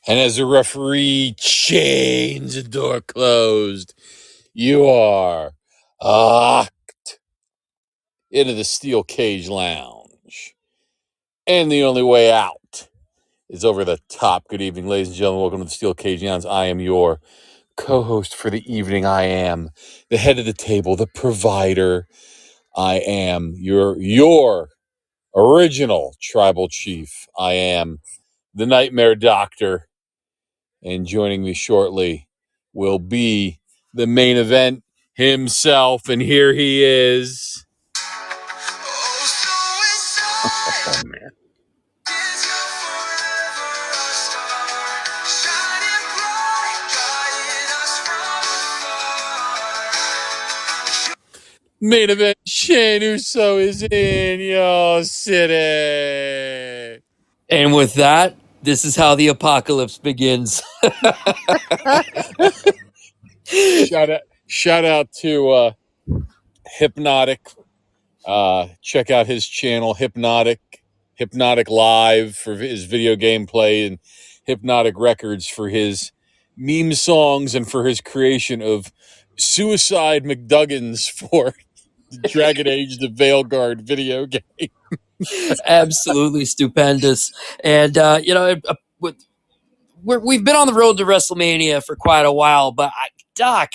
And as the referee chains the door closed, you are locked into the Steel Cage Lounge. And the only way out is over the top. Good evening, ladies and gentlemen. Welcome to the Steel Cage Lounge. I am your co-host for the evening. I am the head of the table, the provider. I am your original tribal chief. I am the Nightmare Doctor. And joining me shortly will be the main event himself. And here he is. Oh, man. Main event, Shane Uso is in your city. And with that, this is how the apocalypse begins. Shout out to Hypnotic. Check out his channel, Hypnotic Live, for his video gameplay, and Hypnotic Records for his meme songs and for his creation of Suicide McDuggins for Dragon Age the Veilguard video game. Absolutely stupendous. And, we've been on the road to WrestleMania for quite a while, but Doc,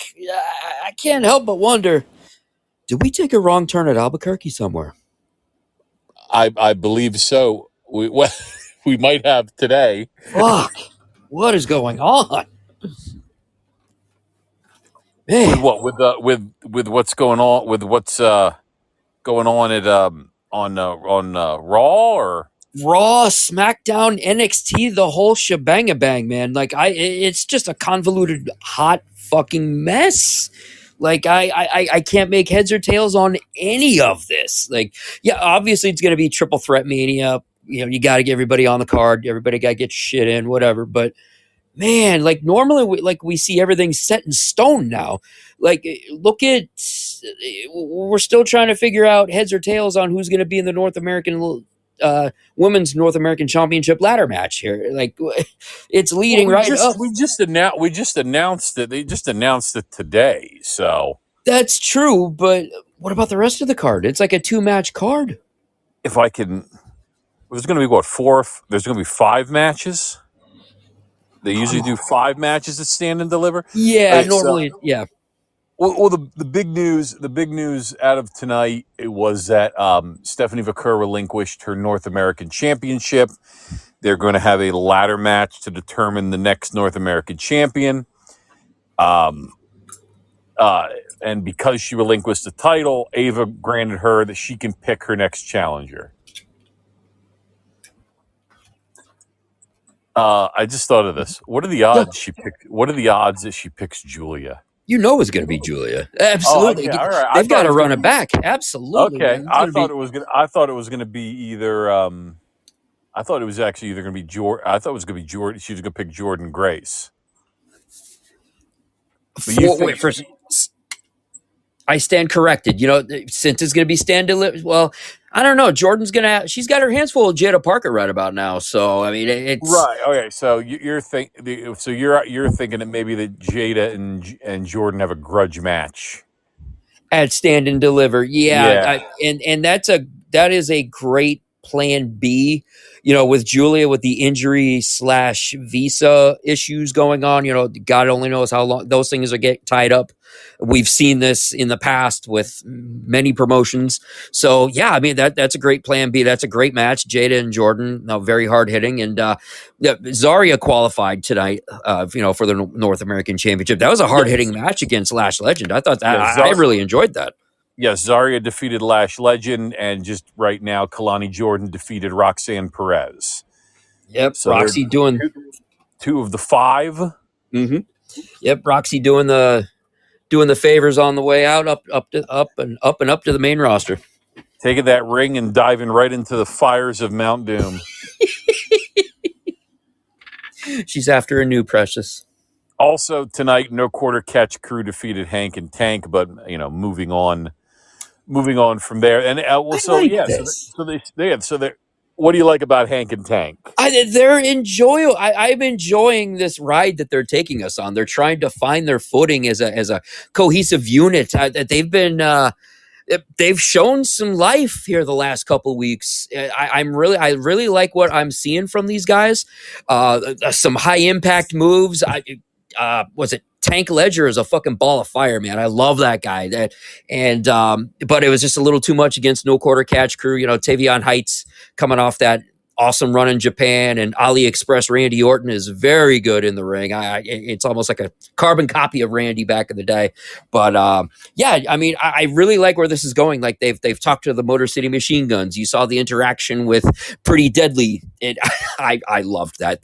I can't help but wonder, did we take a wrong turn at Albuquerque somewhere? I believe so. We might have today. Fuck. What is going on? Man. With what's going on with what's going on at on Raw or Raw, SmackDown, NXT, the whole shebang, man. Like it's just a convoluted, hot fucking mess. Like I can't make heads or tails on any of this. Like, yeah, obviously it's gonna be triple threat mania. You know, you got to get everybody on the card. Everybody got to get shit in, whatever. But man, like normally we see everything set in stone now. Like, look at, we're still trying to figure out heads or tails on who's going to be in the North American women's North American Championship ladder match here. Like, it's leading up. We just announced it. They just announced it today. So that's true, but what about the rest of the card? It's like a 2-match card. If I can, there's going to be four? There's going to be 5 matches. They usually do 5 matches at Stand and Deliver. Yeah, normally, yeah. Well, the big news out of tonight, it was that Stephanie Vaquer relinquished her North American Championship. They're going to have a ladder match to determine the next North American champion. And because she relinquished the title, Ava granted her that she can pick her next challenger. I just thought of this. What are the odds What are the odds that she picks Julia? You know it's going to be Julia. Absolutely. All right. They've got to run it back. Absolutely. Okay. I thought it was going to be either. I thought it was actually either going to be Jordan. I thought it was going to be Jordan. She was going to pick Jordan Grace. I stand corrected. You know, since it's going to be Stand Deliver. Well, I don't know. Jordan's she's got her hands full of Jada Parker right about now. So I mean, it's right. Okay. So you're thinking that maybe that Jada and Jordan have a grudge match at Stand and Deliver. Yeah. And that is a great plan B. You know, with Julia, with the injury / visa issues going on, you know, God only knows how long those things are get tied up. We've seen this in the past with many promotions. So yeah, I mean, that's a great plan B. That's a great match. Jada and Jordan, very hard hitting. And Zarya qualified tonight, for the North American Championship. That was a hard hitting match against Lash Legend. I thought that I really enjoyed that. Yes, Zarya defeated Lash Legend, and just right now, Kalani Jordan defeated Roxanne Perez. Yep, so Roxy doing 2 of the 5. Mm-hmm. Yep, Roxy doing the favors on the way out, up and up to the main roster. Taking that ring and diving right into the fires of Mount Doom. She's after a new Precious. Also tonight, No Quarter Catch crew defeated Hank and Tank, but moving on from there. And What do you like about Hank and Tank? They're enjoyable. I'm enjoying this ride that they're taking us on. They're trying to find their footing as a cohesive unit. They've shown some life here the last couple of weeks. I really like what I'm seeing from these guys. Some high impact moves. Was it Tank Ledger is a fucking ball of fire, man. I love that guy. But it was just a little too much against No Quarter Catch Crew. Tavion Heights coming off that awesome run in Japan, and AliExpress Randy Orton is very good in the ring. It's almost like a carbon copy of Randy back in the day. But yeah, I mean, I really like where this is going. Like they've talked to the Motor City Machine Guns. You saw the interaction with Pretty Deadly. I loved that.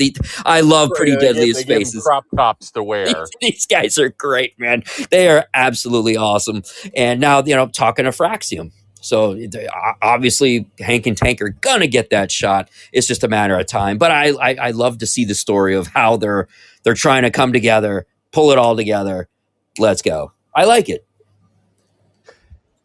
I love Pretty Deadly's faces. Crop tops to wear. These guys are great, man. They are absolutely awesome. And now, talking to Fraxium. So obviously Hank and Tank are gonna get that shot. It's just a matter of time. But I love to see the story of how they're trying to come together, pull it all together. Let's go. I like it.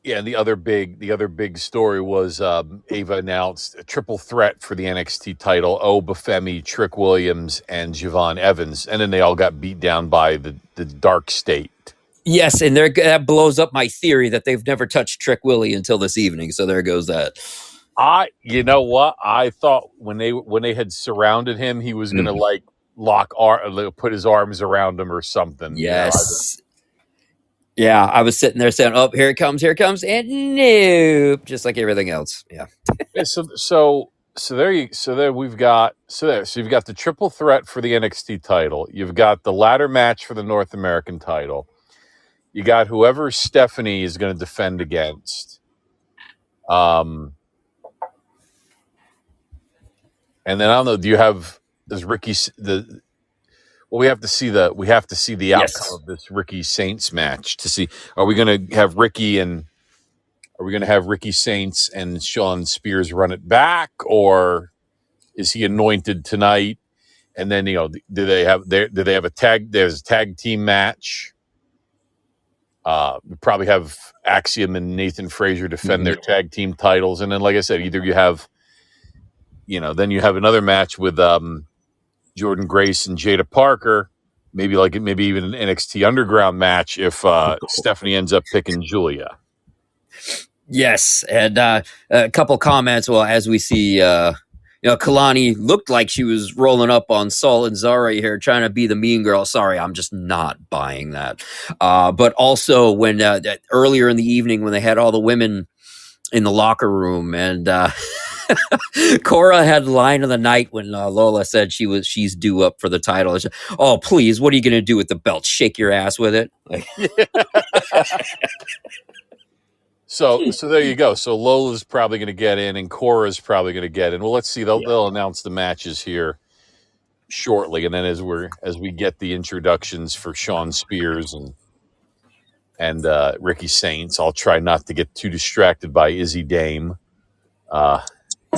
Yeah, and the other big story was Ava announced a triple threat for the NXT title: Bafemi, Trick Williams, and Javon Evans, and then they all got beat down by the Dark State. Yes, and that blows up my theory that they've never touched Trick Willie until this evening. So there goes that. You know what? I thought when they had surrounded him, he was gonna like put his arms around him or something. Yes. Yeah, I was sitting there saying, "Oh, here it comes," and nope, just like everything else. Yeah. So you've got the triple threat for the NXT title. You've got the ladder match for the North American title. You got whoever Stephanie is going to defend against. And then I don't know. Does Ricky we have to see the outcome of this Ricky Saints match to see. Are we going to have Ricky Saints and Sean Spears run it back, or is he anointed tonight? And then do they have a tag? There's a tag team match. We probably have Axiom and Nathan Frazier defend their tag team titles, and then, like I said, either you have, then you have another match with Jordan Grace and Jada Parker, maybe even an NXT Underground match if Stephanie ends up picking Julia. Yes, and a couple comments. Well, as we see, Kalani looked like she was rolling up on Saul and Zara here, trying to be the mean girl. Sorry, I'm just not buying that. But also when earlier in the evening when they had all the women in the locker room, and Cora had the line of the night when Lola said she's due up for the title. She, oh, please, what are you going to do with the belt? Shake your ass with it? So there you go. So Lola's probably going to get in, and Cora's probably going to get in. Well, let's see. They'll announce the matches here shortly, and then as we get the introductions for Sean Spears and Ricky Saints, I'll try not to get too distracted by Izzy Dame.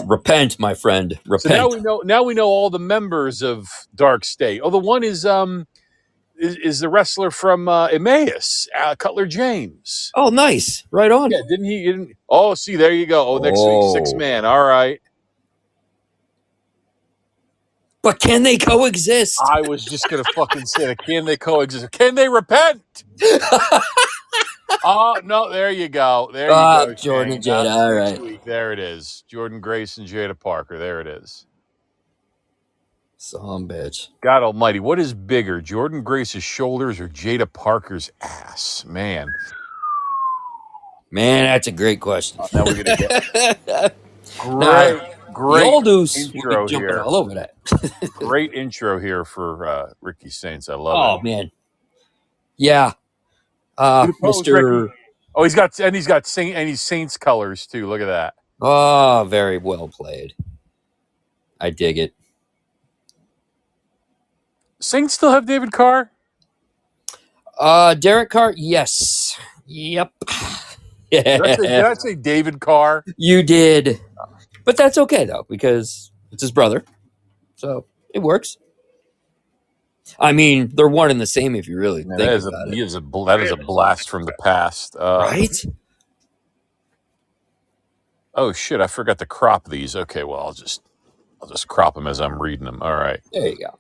Repent, my friend. Repent. So now we know all the members of Dark State. Oh, the one is the wrestler from Emmaus, Cutler James. Oh, nice. Right on. Yeah, didn't he? Oh, see, there you go. Oh, next week, 6-man. All right. But can they coexist? I was just going to fucking say that. Can they coexist? Can they repent? Oh, no, there you go. There you go. Jordan and Jada. All right. Week. There it is. Jordan Grace and Jada Parker. There it is. Some bitch. God almighty, what is bigger, Jordan Grace's shoulders or Jada Parker's ass? Man, that's a great question. Now we're going to get great intro here. All over that. Great intro here for Ricky Saints. I love it. Oh, man. Yeah. Mr. Oh, he's Saints colors too. Look at that. Oh, very well played. I dig it. Saints still have David Carr? Derek Carr, yes. Yep. Did I say David Carr? You did. But that's okay, though, because it's his brother. So it works. I mean, they're one and the same if you really think about it. That is a blast from the past. Right? Oh, shit, I forgot to crop these. Okay, well, I'll just I'll just crop them as I'm reading them. All right. There you go.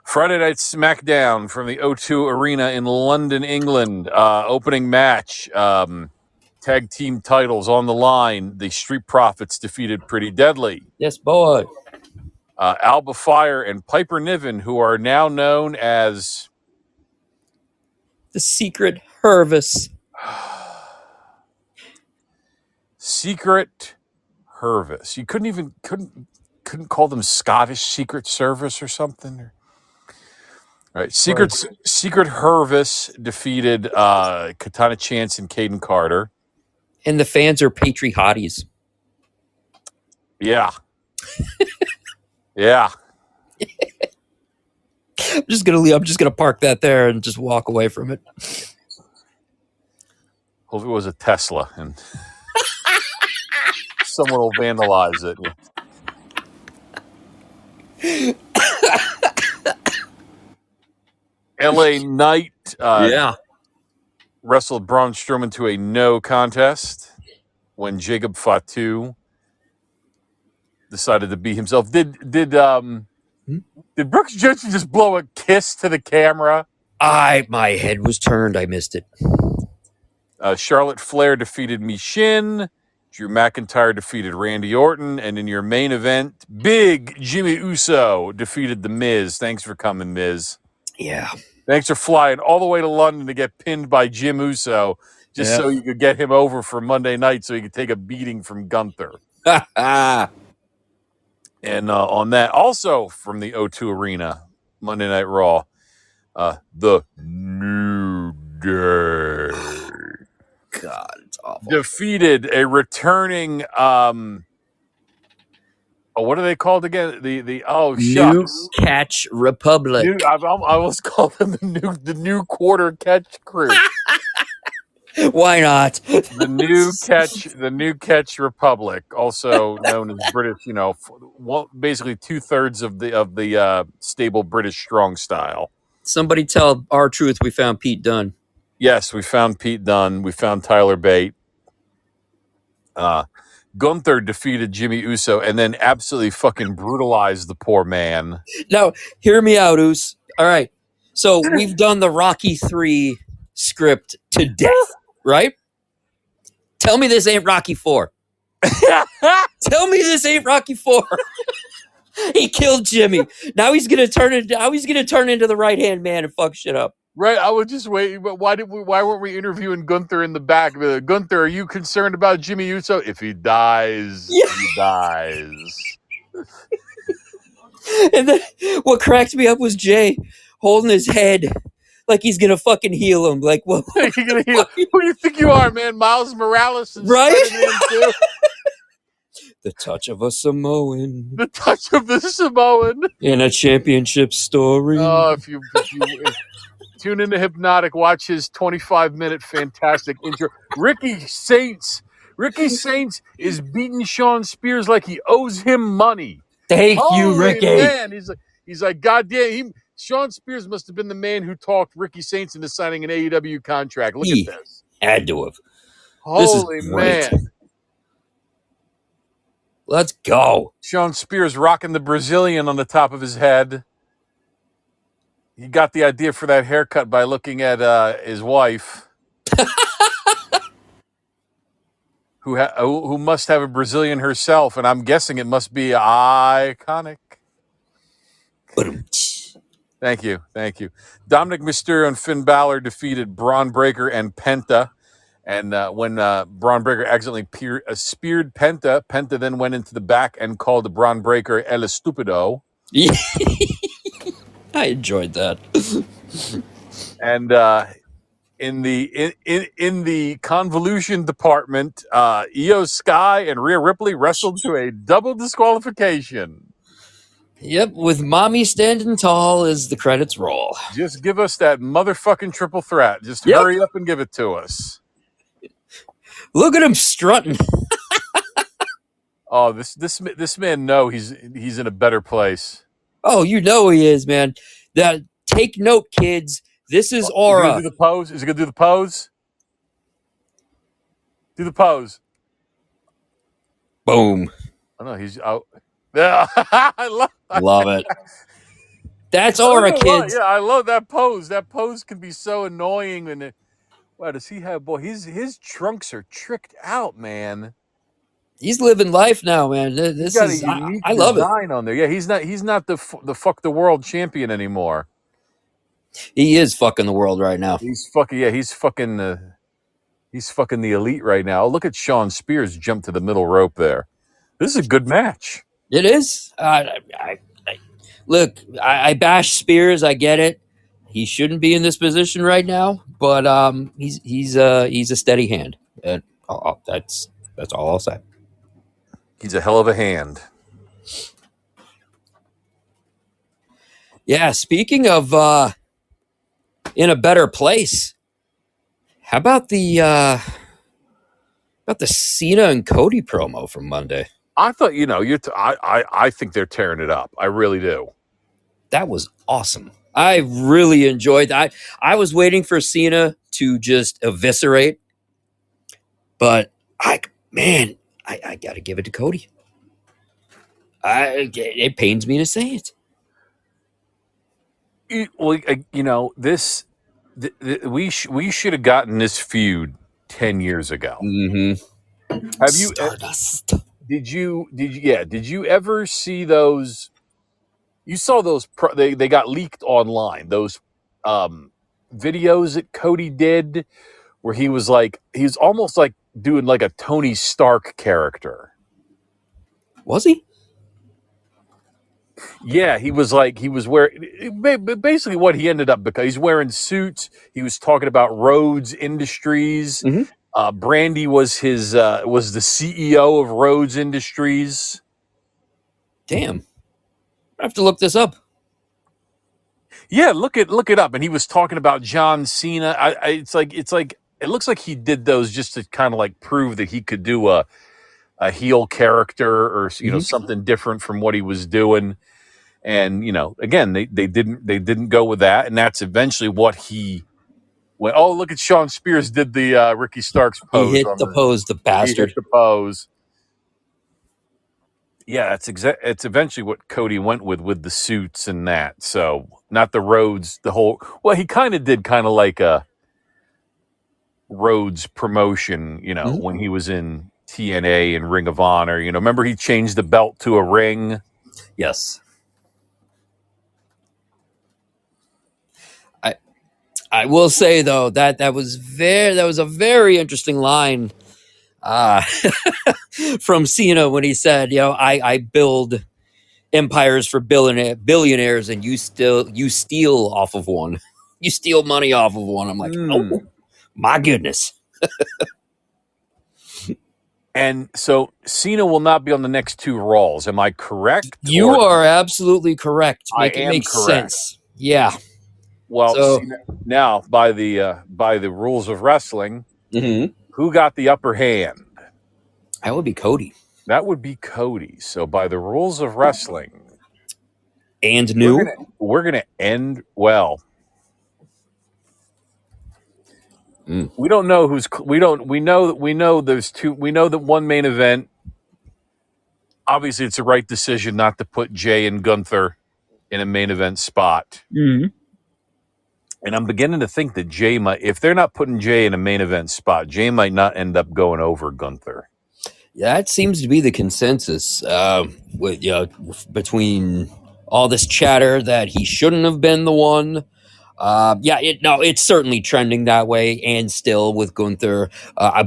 Friday Night SmackDown from the O2 Arena in London, England. Opening match. Tag team titles on the line. The Street Profits defeated Pretty Deadly. Yes, boy. Alba Fire and Piper Niven, who are now known as The Secret Hervis. Secret Hervis. You couldn't call them Scottish Secret Service or something. All right, Secret Hervis defeated Katana Chance and Caden Carter. And the fans are patrioties. Yeah. Yeah. I'm just gonna park that there and just walk away from it. Hope it was a Tesla and someone will vandalize it. LA Knight wrestled Braun Strowman to a no contest when Jacob Fatu decided to be himself. Did Brooks Jensen just blow a kiss to the camera? My head was turned. I missed it. Charlotte Flair defeated Michin. Drew McIntyre defeated Randy Orton. And in your main event, Big Jimmy Uso defeated The Miz. Thanks for coming, Miz. Yeah. Thanks for flying all the way to London to get pinned by Jim Uso just so you could get him over for Monday night so he could take a beating from Gunther. And on that, also from the O2 Arena, Monday Night Raw, the New Day. God, it's awful. Defeated a returning, what are they called again? The New Catch Republic. I almost called them the new quarter catch crew. Why not? The new catch Republic, also known as British. Basically 2/3 of the stable British strong style. Somebody tell R-Truth we found Pete Dunne. Yes, we found Pete Dunne. We found Tyler Bate. Gunther defeated Jimmy Uso and then absolutely fucking brutalized the poor man. Now, hear me out, Us. All right. So we've done the Rocky 3 script to death, right? Tell me this ain't Rocky 4. Tell me this ain't Rocky 4. He killed Jimmy. Now he's gonna turn into the right-hand man and fuck shit up. Right, I would just wait. But why weren't we interviewing Gunther in the back? Gunther, are you concerned about Jimmy Uso? If he dies, he dies. And then what cracked me up was Jay holding his head like he's gonna fucking heal him. Like, what? You're gonna heal? Who do you think you are, man? Miles Morales, right? The touch of a Samoan. The touch of the Samoan in a championship story. Oh, if you tune into Hypnotic, watch his 25-minute fantastic intro. Ricky Saints is beating Sean Spears like he owes him money. Thank you, Ricky. Man, he's like, goddamn. Sean Spears must have been the man who talked Ricky Saints into signing an AEW contract. Look at this. Had to have. Holy man. Let's go. Sean Spears rocking the Brazilian on the top of his head. He got the idea for that haircut by looking at his wife, who must have a Brazilian herself, and I'm guessing it must be iconic. Thank you. Dominic Mysterio and Finn Balor defeated Braun Breaker and Penta. And when Braun Breaker accidentally speared Penta, Penta then went into the back and called Braun Breaker El Estupido. I enjoyed that. And in the convolution department, Io Sky and Rhea Ripley wrestled to a double disqualification. Yep, with mommy standing tall as the credits roll. Just give us that motherfucking triple threat. Just hurry up and give it to us. Look at him strutting. Oh, this man, no, he's in a better place. Oh, you know he is, man. Take note, kids. This is Aura. Is he gonna do the pose? Is he gonna do the pose? Do the pose. Boom. Oh no, he's out. Yeah, I love. Love it. That's I don't aura, know why. kids. Yeah, I love that pose. That pose can be so annoying. And wow, does he have? Boy, his trunks are tricked out, man. He's living life now, man. He's This got a is unique I love it. design on there. Yeah, he's not the fuck the world champion anymore. He is fucking the world right now. He's fucking yeah. He's fucking the elite right now. Look at Sean Spears jump to the middle rope there. This is a good match. It is. Look, I bash Spears. I get it. He shouldn't be in this position right now, but he's a steady hand. That's all I'll say. He's a hell of a hand. Yeah. Speaking of in a better place, how about the Cena and Cody promo from Monday? I thought I think they're tearing it up. I really do. That was awesome. I really enjoyed that. I was waiting for Cena to just eviscerate, but I got to give it to Cody. It pains me to say it. We should have gotten this feud 10 years ago. Mm-hmm. Have you? Stardust. Did you? Yeah. Did you ever see those? You saw those? They got leaked online. Those videos that Cody did, where he was almost like doing like a Tony Stark character. Was he? Yeah, he was wearing basically what he ended up because he's wearing suits. He was talking about Rhodes Industries. Mm-hmm. Brandy was was the CEO of Rhodes Industries. Damn. I have to look this up. Yeah, look it up. And he was talking about John Cena. It's like it looks like he did those just to kind of like prove that he could do a heel character or something different from what he was doing. And again, they didn't go with that, and that's eventually what he went. Oh, look at Sean Spears did the Ricky Starks pose. He hit the pose, the bastard. He hit the pose. Yeah, it's eventually what Cody went with the suits and that. So not the Rhodes, the whole. Well, he kind of did kind of like a Rhodes promotion, when he was in TNA and Ring of Honor. Remember he changed the belt to a ring. Yes. I will say though that was a very interesting line from Cena when he said, I build empires for billionaires and you steal off of one. You steal money off of one. I'm like, oh my goodness. And so Cena will not be on the next two Raws. Am I correct? You are absolutely correct. It makes sense. Yeah. Well, so, now by the rules of wrestling, who got the upper hand? That would be Cody. That would be Cody. So by the rules of wrestling, and new, we're gonna end well. We don't know who's. We know there's two. We know that one main event. Obviously, it's the right decision not to put Jay and Gunther in a main event spot. And I'm beginning to think that Jay might, if they're not putting Jay in a main event spot, Jay might not end up going over Gunther. Yeah, that seems to be the consensus between all this chatter that he shouldn't have been the one. It's certainly trending that way, and still with Gunther.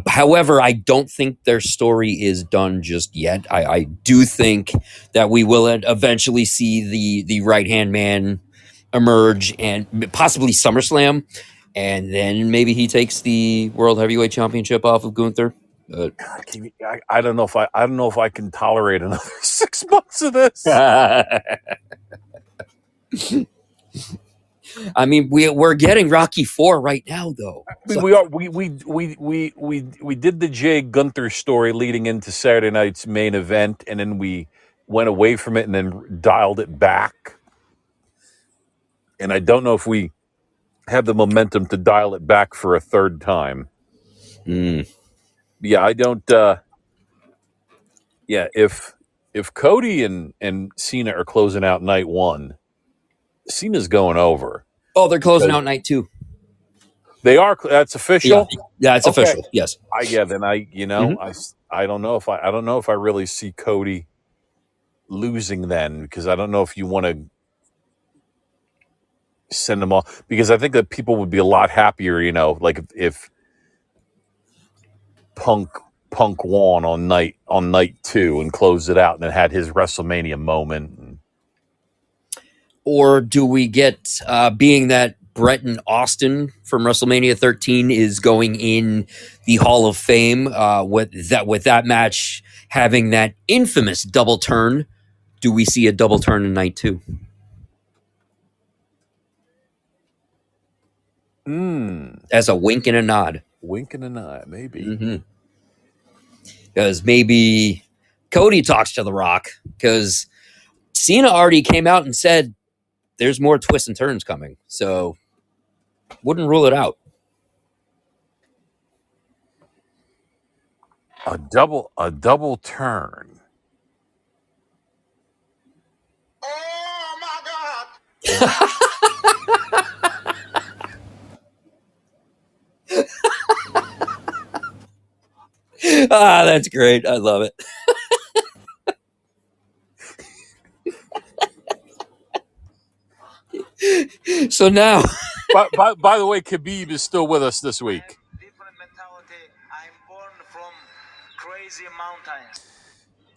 However, I don't think their story is done just yet. I do think that we will eventually see the right-hand man emerge and possibly SummerSlam, and then maybe he takes the World Heavyweight Championship off of Gunther. God, I don't know if I can tolerate another 6 months of this. I mean, we're getting Rocky IV right now, though. So. We did the Jay Gunther story leading into Saturday night's main event, and then we went away from it and then dialed it back. And I don't know if we have the momentum to dial it back for a third time. Yeah, I don't. If if Cody and Cena are closing out night one, Cena's going over. Oh, they're closing out night 2. They are. That's official. Yeah, it's Okay. official. Yes. Then I don't know if I really see Cody losing then, because I don't know if you want to send them off, because I think that people would be a lot happier, like if Punk won on night 2 and closed it out and then had his WrestleMania moment. Or do we get, being that Brett and Austin from WrestleMania 13 is going in the Hall of Fame, with that match having that infamous double turn, do we see a double turn in night 2? As a wink and a nod. Wink and a nod, maybe. Because maybe Cody talks to The Rock, because Cena already came out and said there's more twists and turns coming. So wouldn't rule it out. A double turn. Oh my God. That's great. I love it. So now, by the way, Khabib is still with us this week. Different mentality. I'm born from crazy mountains.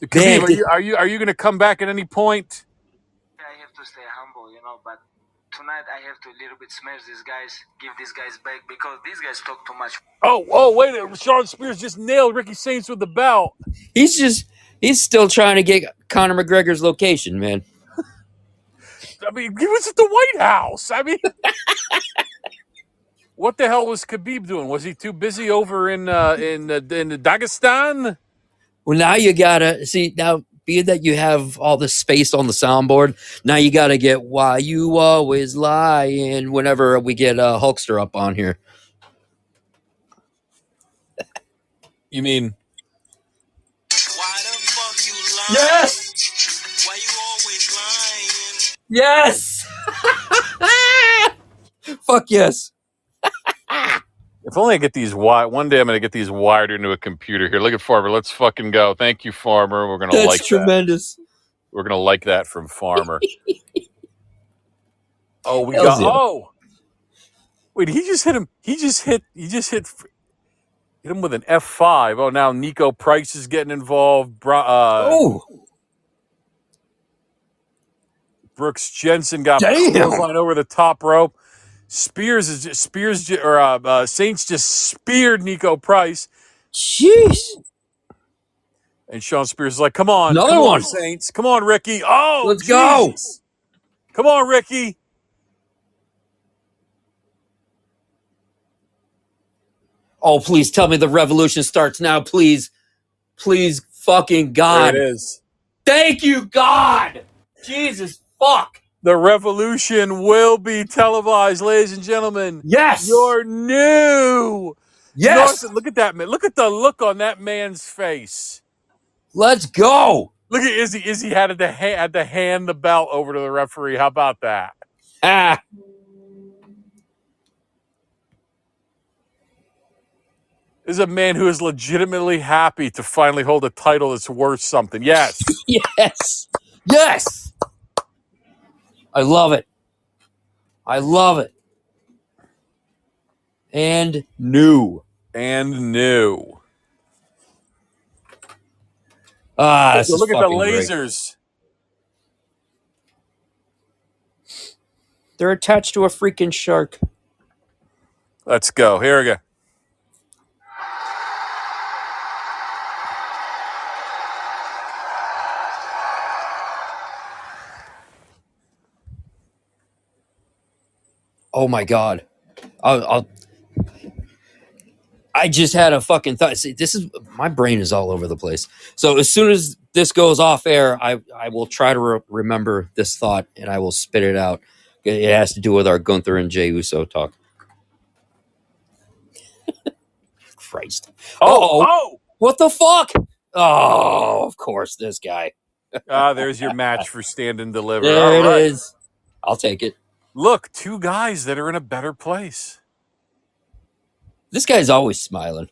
Khabib, are you going to come back at any point? I have to stay humble, but tonight I have to a little bit smash these guys, give these guys back, because these guys talk too much. Oh, wait a minute. Sean Spears just nailed Ricky Saints with the belt. he's still trying to get Conor McGregor's location, man. I mean, he was at the White House. I mean, what the hell was Khabib doing? Was he too busy over in Dagestan? Well, now you gotta see, now being that you have all this space on the soundboard, now you gotta get "Why You Always Lying" whenever we get Hulkster up on here. You mean? Why the fuck you lying? Yes. Why you always lying? Yes. Fuck yes. If only I get these one day I'm going to get these wired into a computer here. Look at Farmer. Let's fucking go. Thank you, Farmer. We're going to like tremendous. That. We're going to like that from Farmer. Oh, we Hells got. yeah. Oh, wait! He just hit him. He just hit him with an F5. Oh, now Nico Price is getting involved. Brooks Jensen got clothesline over the top rope. Saints just speared Nico Price. Jeez. And Sean Spears is like, come on, Another one. Saints. Come on, Ricky. Oh, let's Jesus. Go. Come on, Ricky. Oh, please tell me the revolution starts now, please. Please, fucking God. There it is. Thank you, God. Jesus, fuck. The revolution will be televised, ladies and gentlemen. Yes. Your new. Yes. Look at that man. Look at the look on that man's face. Let's go. Look at Izzy. Izzy had to hand the belt over to the referee. How about that? This is a man who is legitimately happy to finally hold a title that's worth something. Yes. Yes. Yes. I love it. I love it. And new. This look is at the fucking lasers. Great. They're attached to a freaking shark. Let's go. Here we go. Oh my God. I just had a fucking thought. See, my brain is all over the place. So as soon as this goes off air, I will try to remember this thought and I will spit it out. It has to do with our Gunther and Jey Uso talk. Christ. Oh, what the fuck? Oh, of course, this guy. There's your match for Stand and Deliver. There All it right. is. I'll take it. Look, two guys that are in a better place. This guy's always smiling.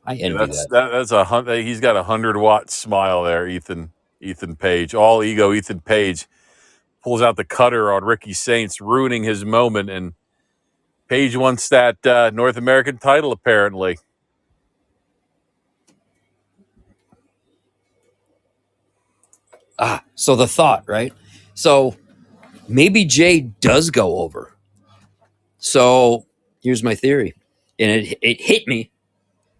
I Yeah, envy that. that's a he's got 100-watt smile there, Ethan Page. All ego Ethan Page pulls out the cutter on Ricky Saints, ruining his moment, and Page wants that North American title apparently. So the thought, right? So maybe Jay does go over. So here's my theory. And it hit me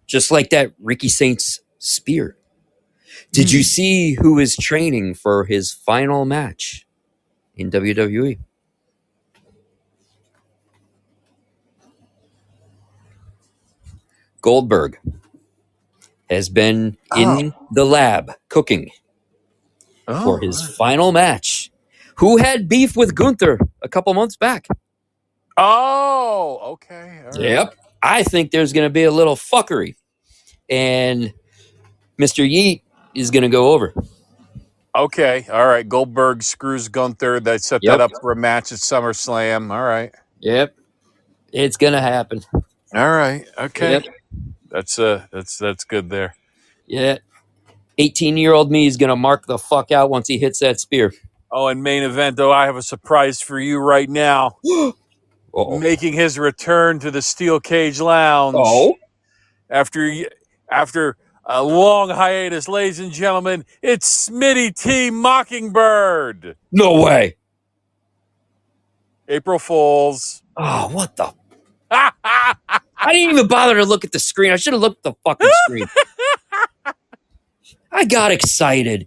just like that Ricky Saints spear. Did you see who is training for his final match in WWE? Goldberg has been in the lab cooking for his final match. Who had beef with Gunther a couple months back? Oh, okay. All right. Yep. I think there's going to be a little fuckery. And Mr. Yeet is going to go over. Okay. All right. Goldberg screws Gunther. They set that up for a match at SummerSlam. All right. Yep. It's going to happen. All right. Okay. Yep. That's good there. Yeah. 18-year-old me is going to mark the fuck out once he hits that spear. Oh, and main event, though, I have a surprise for you right now. Uh-oh. Making his return to the Steel Cage Lounge. Oh? After a long hiatus, ladies and gentlemen, it's Smitty T. Mockingbird. No way. April Fools. Oh, what the? I didn't even bother to look at the screen. I should have looked at the fucking screen. I got excited.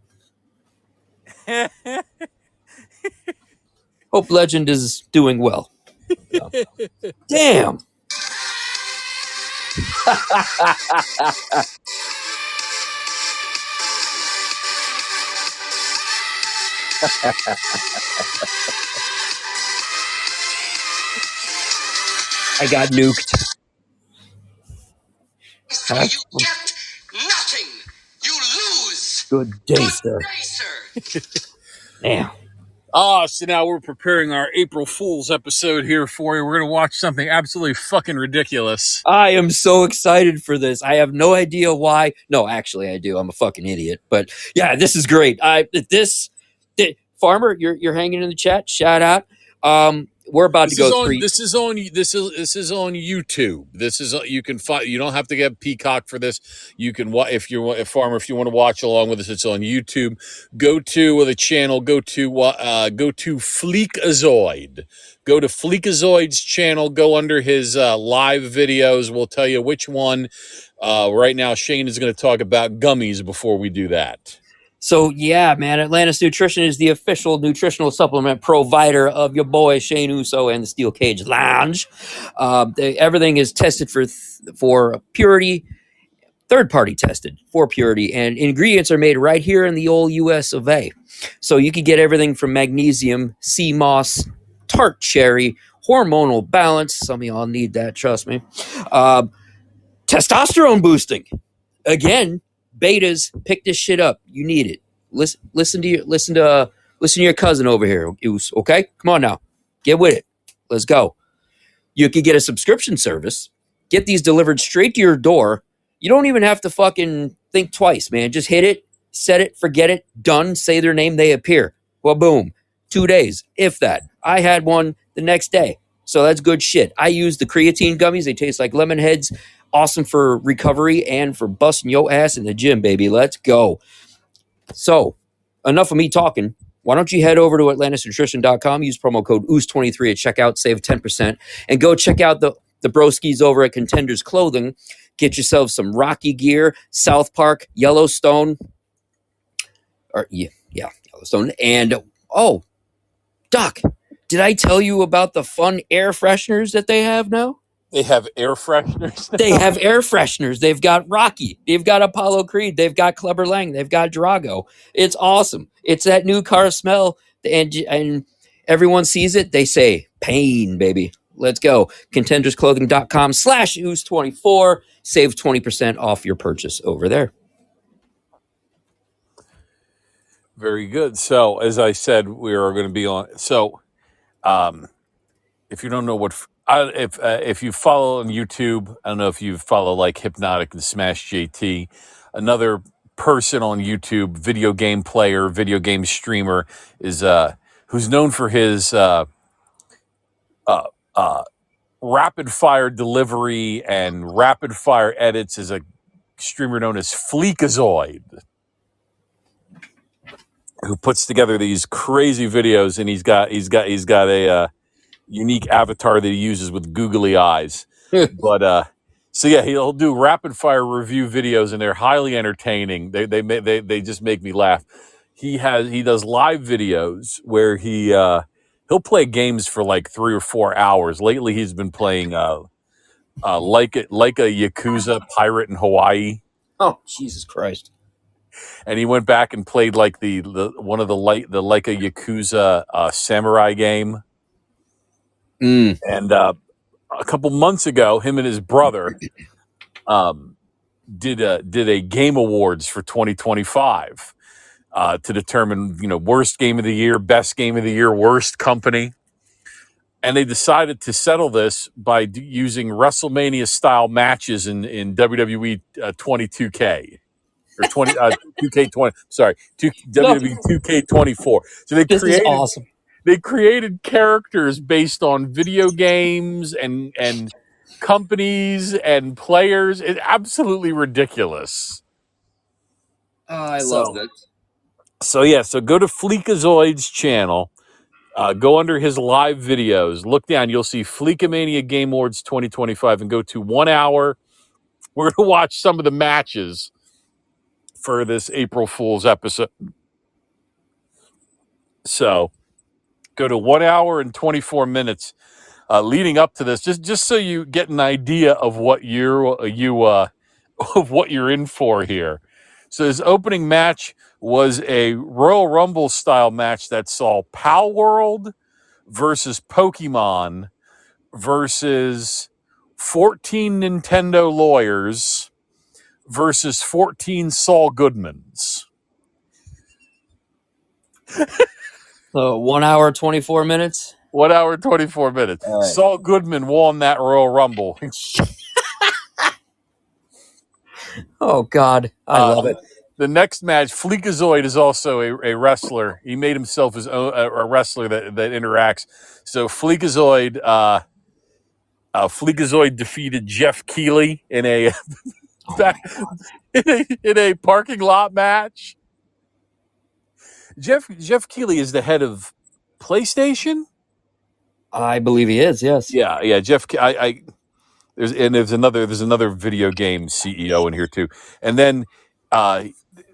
Hope Legend is doing well. Yeah. Damn. I got nuked. So you get nothing. You lose. Good day, sir. Damn. So now we're preparing our April Fool's episode here for you. We're going to watch something absolutely fucking ridiculous. I am so excited for this. I have no idea why. No, actually, I do. I'm a fucking idiot. But yeah, this is great. Farmer, you're hanging in the chat. Shout out. We're about to go. This is on YouTube. This is you can find. You don't have to get Peacock for this. You can if you want to watch along with us. It's on YouTube. Go to the channel. Go to Fleekazoid. Go to Fleekazoid's channel. Go under his live videos. We'll tell you which one. Right now, Shane is going to talk about gummies before we do that. So, yeah, man, Atlantis Nutrition is the official nutritional supplement provider of your boy Shane Uso and the Steel Cage Lounge. Everything is tested for purity, third-party tested for purity, and ingredients are made right here in the old US of A. So you can get everything from magnesium, sea moss, tart cherry, hormonal balance. Some of y'all need that, trust me. Testosterone boosting. Again, betas, pick this shit up. You need it. Listen to your cousin over here, Oos, okay? Come on now. Get with it. Let's go. You could get a subscription service, get these delivered straight to your door. You don't even have to fucking think twice, man. Just hit it, set it, forget it, done, say their name, they appear. Well, boom. 2 days, if that. I had one the next day. So that's good shit. I use the creatine gummies. They taste like lemon heads. Awesome for recovery and for busting your ass in the gym, baby. Let's go. So, enough of me talking. Why don't you head over to AtlantisNutrition.com, use promo code OOS23 at checkout, save 10%, and go check out the broskies over at Contenders Clothing. Get yourself some Rocky gear, South Park, Yellowstone. Yellowstone. And, Doc, did I tell you about the fun air fresheners that they have now? They have air fresheners. They have air fresheners. They've got Rocky. They've got Apollo Creed. They've got Clubber Lang. They've got Drago. It's awesome. It's that new car smell, and everyone sees it. They say, pain, baby. Let's go. ContendersClothing.com/Ooze24. Save 20% off your purchase over there. Very good. So, as I said, we are going to be on. So, if you don't know what, if you follow on YouTube, I don't know if you follow like Hypnotic and Smash JT, another person on YouTube, video game player, video game streamer, is who's known for his rapid fire delivery and rapid fire edits, is a streamer known as Fleekazoid, who puts together these crazy videos, and he's got a unique avatar that he uses with googly eyes. But so yeah, he'll do rapid fire review videos, and they're highly entertaining. They just make me laugh. He does live videos where he'll play games for like 3 or 4 hours. Lately, he's been playing like a Yakuza pirate in Hawaii. Oh, Jesus Christ. And he went back and played like the one of the like a Yakuza samurai game. And a couple months ago, him and his brother did a game awards for 2025 to determine, worst game of the year, best game of the year, worst company. And they decided to settle this by using WrestleMania style matches in WWE 22K. Or 2K20, sorry, WWE 2K24. So This is awesome. They created characters based on video games and companies and players. It's absolutely ridiculous. I love it. So yeah, so go to Fleekazoid's channel. Go under his live videos. Look down. You'll see Fleekamania Game Awards 2025, and go to 1 hour. We're going to watch some of the matches for this April Fool's episode. So go to 1 hour and 24 minutes leading up to this, just so you get an idea of what of what you're in for here. So his opening match was a Royal Rumble style match that saw Pal World versus Pokemon versus 14 Nintendo lawyers versus 14 Saul Goodmans. 1 hour, 24 minutes? 1 hour, 24 minutes. All right. Saul Goodman won that Royal Rumble. Oh, God. I love it. The next match, Fleekazoid is also a wrestler. He made himself his own a wrestler that interacts. So Fleekazoid defeated Jeff Keighley in a in a parking lot match. Jeff Keighley is the head of PlayStation. I believe he is. Yes. Yeah. Jeff. There's another video game CEO in here too. And then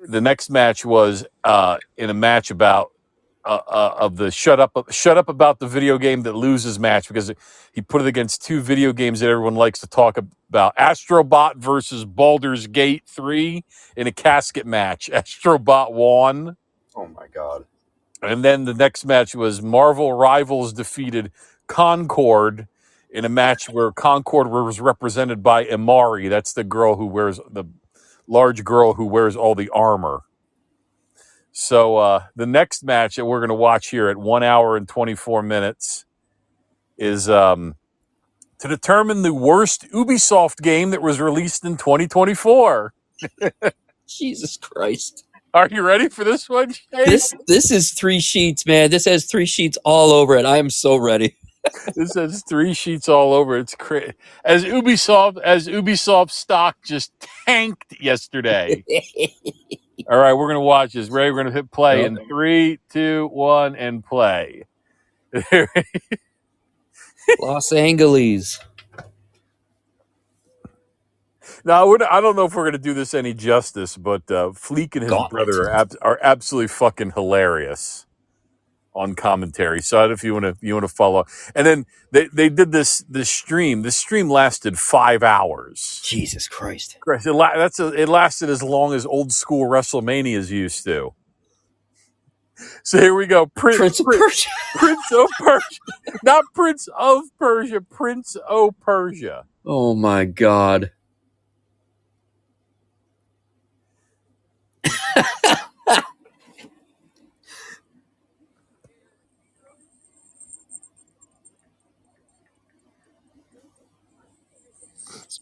the next match was in a match about of the shut up about the video game that loses match, because he put it against two video games that everyone likes to talk about: Astrobot versus Baldur's Gate 3 in a casket match. Astrobot won. Oh, my God. And then the next match was Marvel Rivals defeated Concord in a match where Concord was represented by Imari. That's the large girl who wears all the armor. So the next match that we're going to watch here at 1 hour and 24 minutes is to determine the worst Ubisoft game that was released in 2024. Jesus Christ. Are you ready for this one, Shane? This is 3 sheets, man. This has 3 sheets all over it. I am so ready. This has 3 sheets all over. It's crazy. As Ubisoft stock just tanked yesterday. All right, we're gonna watch this. Ray, we're gonna hit play in 3, 2, 1, and play. Los Angeles. Now, I don't know if we're gonna do this any justice, but Fleek and his brother are absolutely fucking hilarious on commentary. So I don't know if you want to follow. And then they did this stream. This stream lasted 5 hours. Jesus Christ. It lasted as long as old school WrestleManias used to. So here we go. Prince of Persia. Prince of Persia. Not Prince of Persia. Prince of Persia. Oh my God.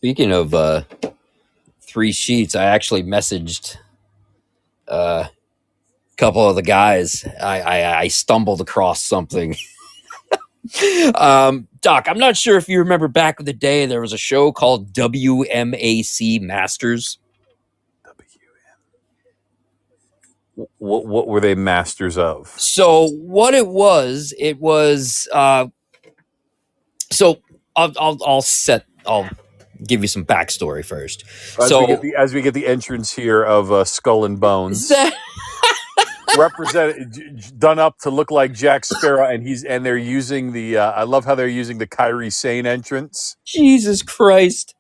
Speaking of 3 sheets, I actually messaged a couple of the guys. I stumbled across something. Doc, I'm not sure if you remember back in the day, there was a show called WMAC Masters. What were they masters of? So what it was so I'll give you some backstory first. As we get the entrance here of Skull and Bones, represented done up to look like Jack Sparrow, and they're using the I love how they're using the Kyrie Sane entrance. Jesus Christ.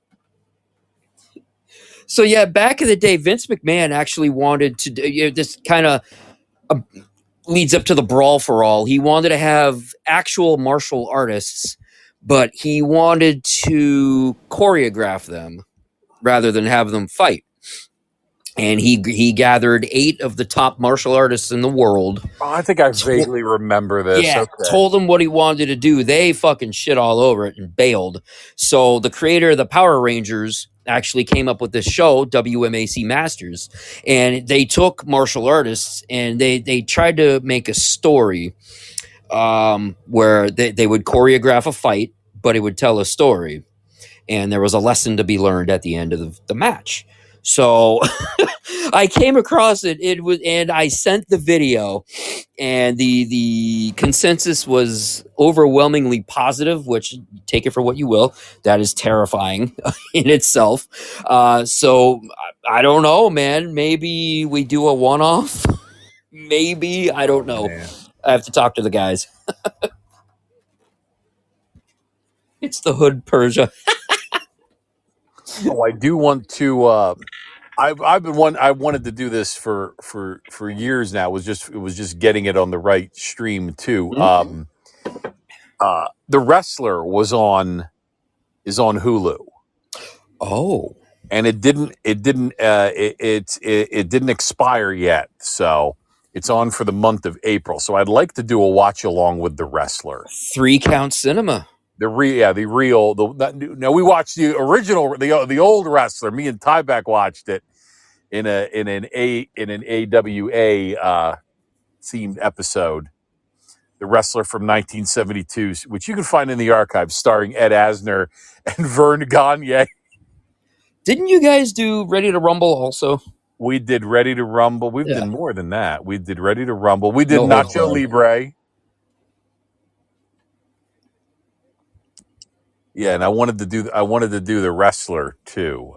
So yeah, back in the day, Vince McMahon actually wanted to do this kind of leads up to the Brawl for All. He wanted to have actual martial artists, but he wanted to choreograph them rather than have them fight. And he gathered 8 of the top martial artists in the world. Oh, I think I vaguely remember this. Yeah, okay. Told them what he wanted to do. They fucking shit all over it and bailed. So the creator of the Power Rangers actually came up with this show, WMAC Masters, and they took martial artists and they tried to make a story where they would choreograph a fight, but it would tell a story, and there was a lesson to be learned at the end of the match. So I came across it. And I sent the video, and the consensus was overwhelmingly positive, which take it for what you will. That is terrifying in itself. So I don't know, man. Maybe we do a one-off. Maybe, I don't know. Man. I have to talk to the guys. It's the Hood Persia. Oh, I do want to. I wanted to do this for years now. It was just getting it on the right stream too. Mm-hmm. The Wrestler is on Hulu. Oh, and it didn't expire yet, so it's on for the month of April. So I'd like to do a watch along with The Wrestler. 3 Count Cinema. Now we watched the original, the old Wrestler. Me and Tyback watched it in an AWA themed episode. The Wrestler from 1972, which you can find in the archives, starring Ed Asner and Vern Gagne. Didn't you guys do Ready to Rumble also? We did Ready to Rumble. We've done more than that. We did Ready to Rumble. We did Nacho Libre. Yeah, and I wanted to do The Wrestler too.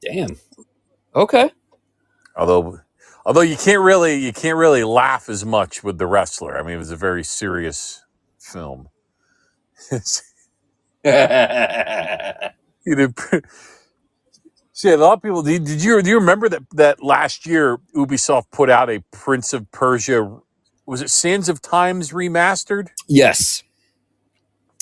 Damn. Okay. Although you can't really laugh as much with The Wrestler. I mean, it was a very serious film. See, a lot of people. Do you remember that last year Ubisoft put out a Prince of Persia? Was it Sands of Times remastered? Yes.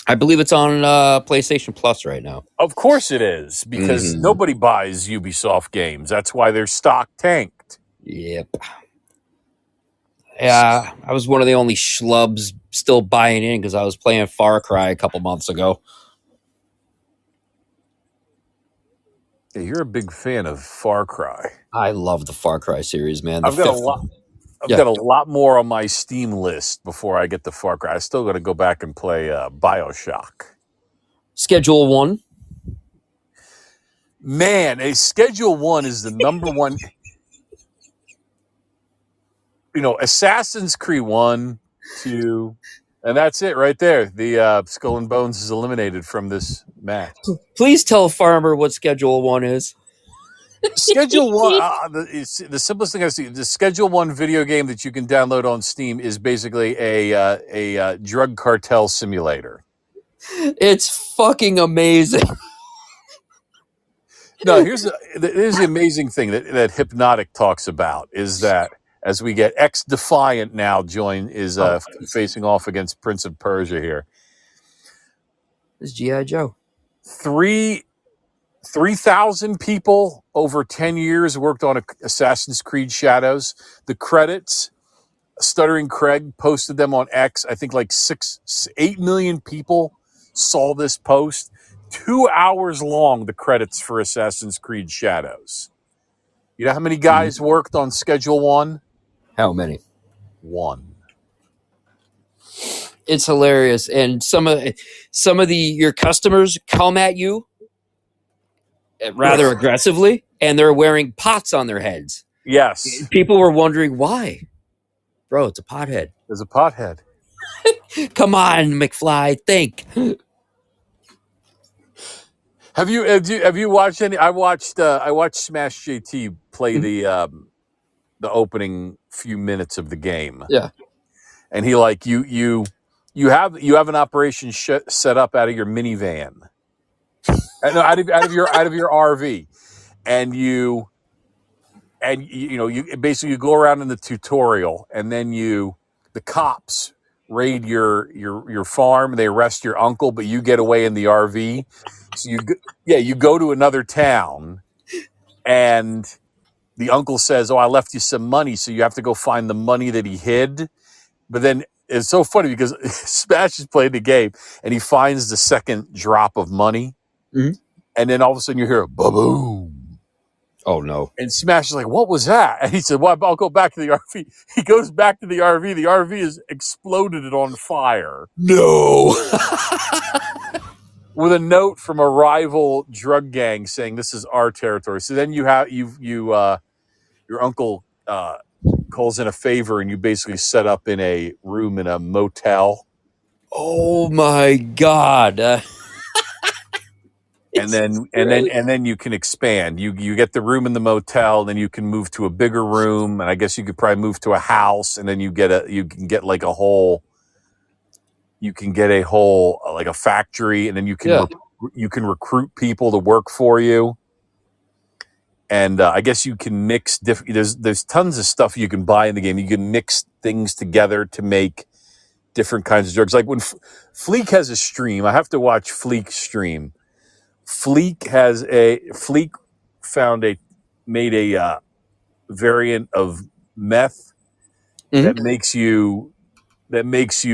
I believe it's on PlayStation Plus right now. Of course it is, because nobody buys Ubisoft games. That's why their stock tanked. Yep. Yeah, I was one of the only schlubs still buying in because I was playing Far Cry a couple months ago. Yeah, you're a big fan of Far Cry. I love the Far Cry series, man. I've got a lot more on my Steam list before I get to Far Cry. I still got to go back and play BioShock. Schedule 1. Man, Schedule 1 is the number one. Assassin's Creed 1, 2, and that's it right there. The Skull and Bones is eliminated from this match. Please tell Farmer what Schedule 1 is. Schedule 1, the simplest thing I see, the Schedule 1 video game that you can download on Steam is basically a drug cartel simulator. It's fucking amazing. No, here's the amazing thing that Hypnotic talks about is that as we get X-Defiant now facing off against Prince of Persia here. This is G.I. Joe. 3,000 people over 10 years worked on Assassin's Creed Shadows. The credits, Stuttering Craig posted them on X. I think like 8 million people saw this post. 2 hours long, the credits for Assassin's Creed Shadows. You know how many guys worked on Schedule 1? How many? 1. It's hilarious, and some of your customers come at you rather aggressively, and they're wearing pots on their heads. Yes. People were wondering why. Bro, it's a pothead. There's a pothead. Come on, McFly, think. Have you watched any? I watched Smash JT play the opening few minutes of the game. Yeah. And he like you have an operation set up out of your minivan. No, out of your RV, and you basically you go around in the tutorial, and then the cops raid your farm. They arrest your uncle, but you get away in the RV. So you go to another town, and the uncle says, "Oh, I left you some money," so you have to go find the money that he hid. But then it's so funny because Smash is playing the game, and he finds the second drop of money, and then all of a sudden you hear a ba-boom. Oh, no. And Smash is like, "What was that?" And he said, "Well, I'll go back to the RV." He goes back to the RV. The RV is exploded and on fire. No. With a note from a rival drug gang saying, "This is our territory." So then you have your uncle calls in a favor, and you basically set up in a room in a motel. Oh, my God. And then you can expand. You get the room in the motel, then you can move to a bigger room, and I guess you could probably move to a house, and then you can get a whole like a factory, and then you can recruit people to work for you. And I guess you can mix different. There's tons of stuff you can buy in the game. You can mix things together to make different kinds of drugs. Like when Fleek has a stream, I have to watch Fleek's stream. Fleek made a variant of meth that makes you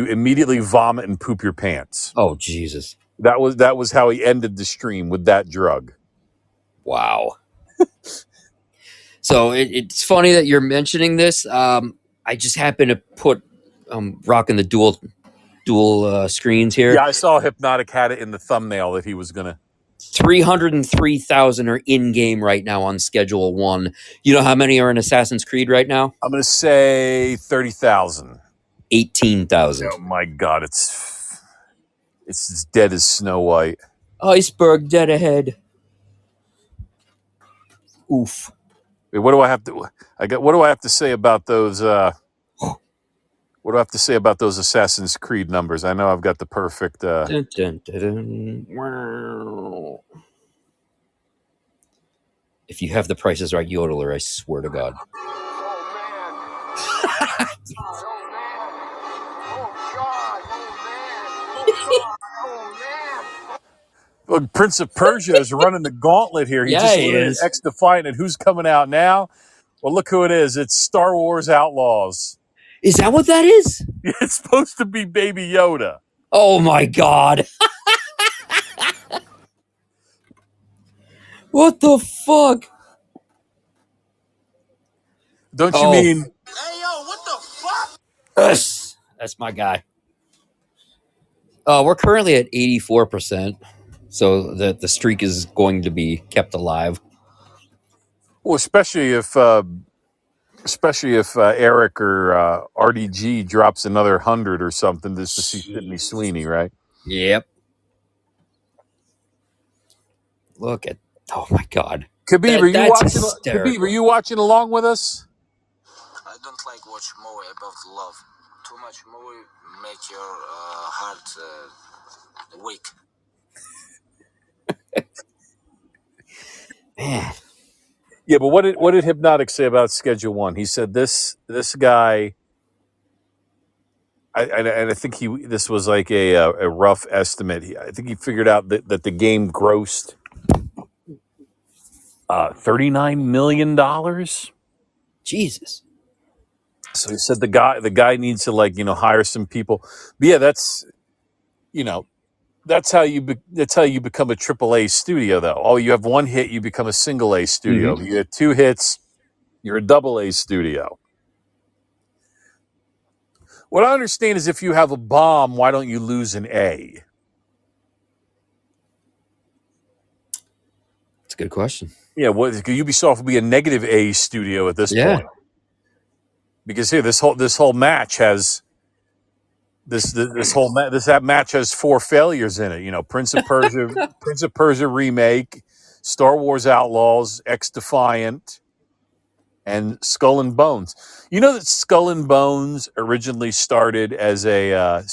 immediately vomit and poop your pants. Oh, Jesus. That was how he ended the stream, with that drug. Wow. So it's funny that you're mentioning this. I just happened to put rocking the dual screens here. Yeah, I saw Hypnotic had it in the thumbnail that he was gonna. 303,000 are in game right now on Schedule 1. You know how many are in Assassin's Creed right now? I'm gonna say 30,000. 18,000. Oh my God, it's as dead as Snow White. Iceberg dead ahead. Oof. Wait, what do I have to say about those? What do I have to say about those Assassin's Creed numbers? I know I've got the perfect. Dun, dun, dun, dun. Wow. If you have the prices right, yodeler, I swear to God. Look, Prince of Persia is running the gauntlet here. He is. X-Defiant, and who's coming out now? Well, look who it is. It's Star Wars Outlaws. Is that what that is? It's supposed to be Baby Yoda. Oh, my God. What the fuck? Don't you mean? Hey, yo, what the fuck? Yes. That's my guy. We're currently at 84%, so that the streak is going to be kept alive. Well, especially if Eric or RDG drops another 100 or something just to see Sydney Sweeney, right? Yep. Look at, oh my God. Khabib, are you watching along with us? I don't like watch movie about love. Too much movie make your heart weak. Man. Yeah, but what did Hypnotic say about Schedule 1? He said this guy, and I think this was like a rough estimate. I think he figured out that the game grossed $39 million. Jesus. So he said the guy needs to hire some people. But yeah, that's that's how you become a AAA studio, though. Oh, you have one hit, you become a single A studio. You had two hits, you're a double A studio. What I understand is if you have a bomb, why don't you lose an A? That's a good question. Yeah, Ubisoft would be a negative A studio at this point. Because here, this whole match has this match has 4 failures in it. You know, Prince of Persia remake, Star Wars Outlaws, X Defiant, and Skull and Bones. You know that Skull and Bones originally started as a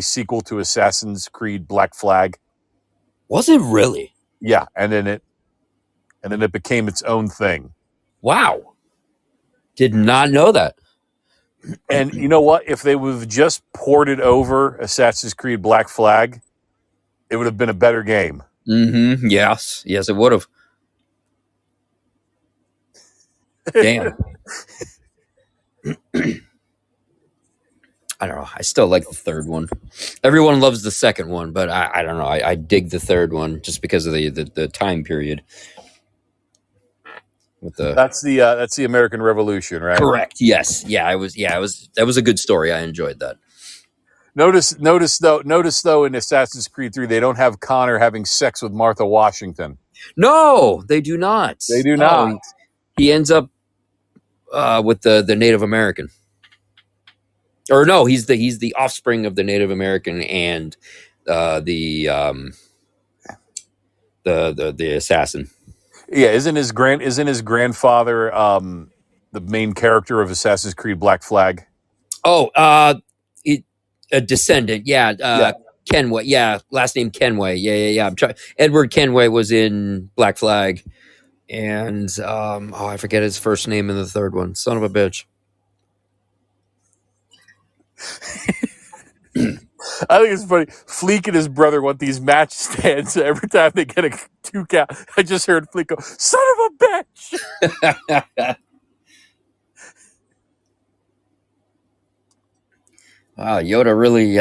sequel to Assassin's Creed Black Flag. Was it really? Yeah, and then it became its own thing. Wow. Did not know that. And you know what? If they would have just ported over Assassin's Creed Black Flag, it would have been a better game. Mm-hmm. Yes, it would have. Damn. I don't know. I still like the third one. Everyone loves the second one, but I don't know. I dig the third one just because of the time period. With that's the American Revolution, right? Correct. Yes. Yeah. That was a good story. I enjoyed that. Notice though in Assassin's Creed 3 they don't have Connor having sex with Martha Washington. No, they do not. They do not. He ends up with the Native American. Or no, he's the offspring of the Native American and the assassin. Yeah, isn't his grandfather the main character of Assassin's Creed Black Flag? Oh, a descendant. Yeah. Kenway. Yeah, last name Kenway. Yeah. I'm trying. Edward Kenway was in Black Flag, and I forget his first name in the third one. Son of a bitch. I think it's funny. Fleek and his brother want these match stands. Every time they get a 2 count, I just heard Fleek go, "Son of a bitch!" Wow, Yoda really,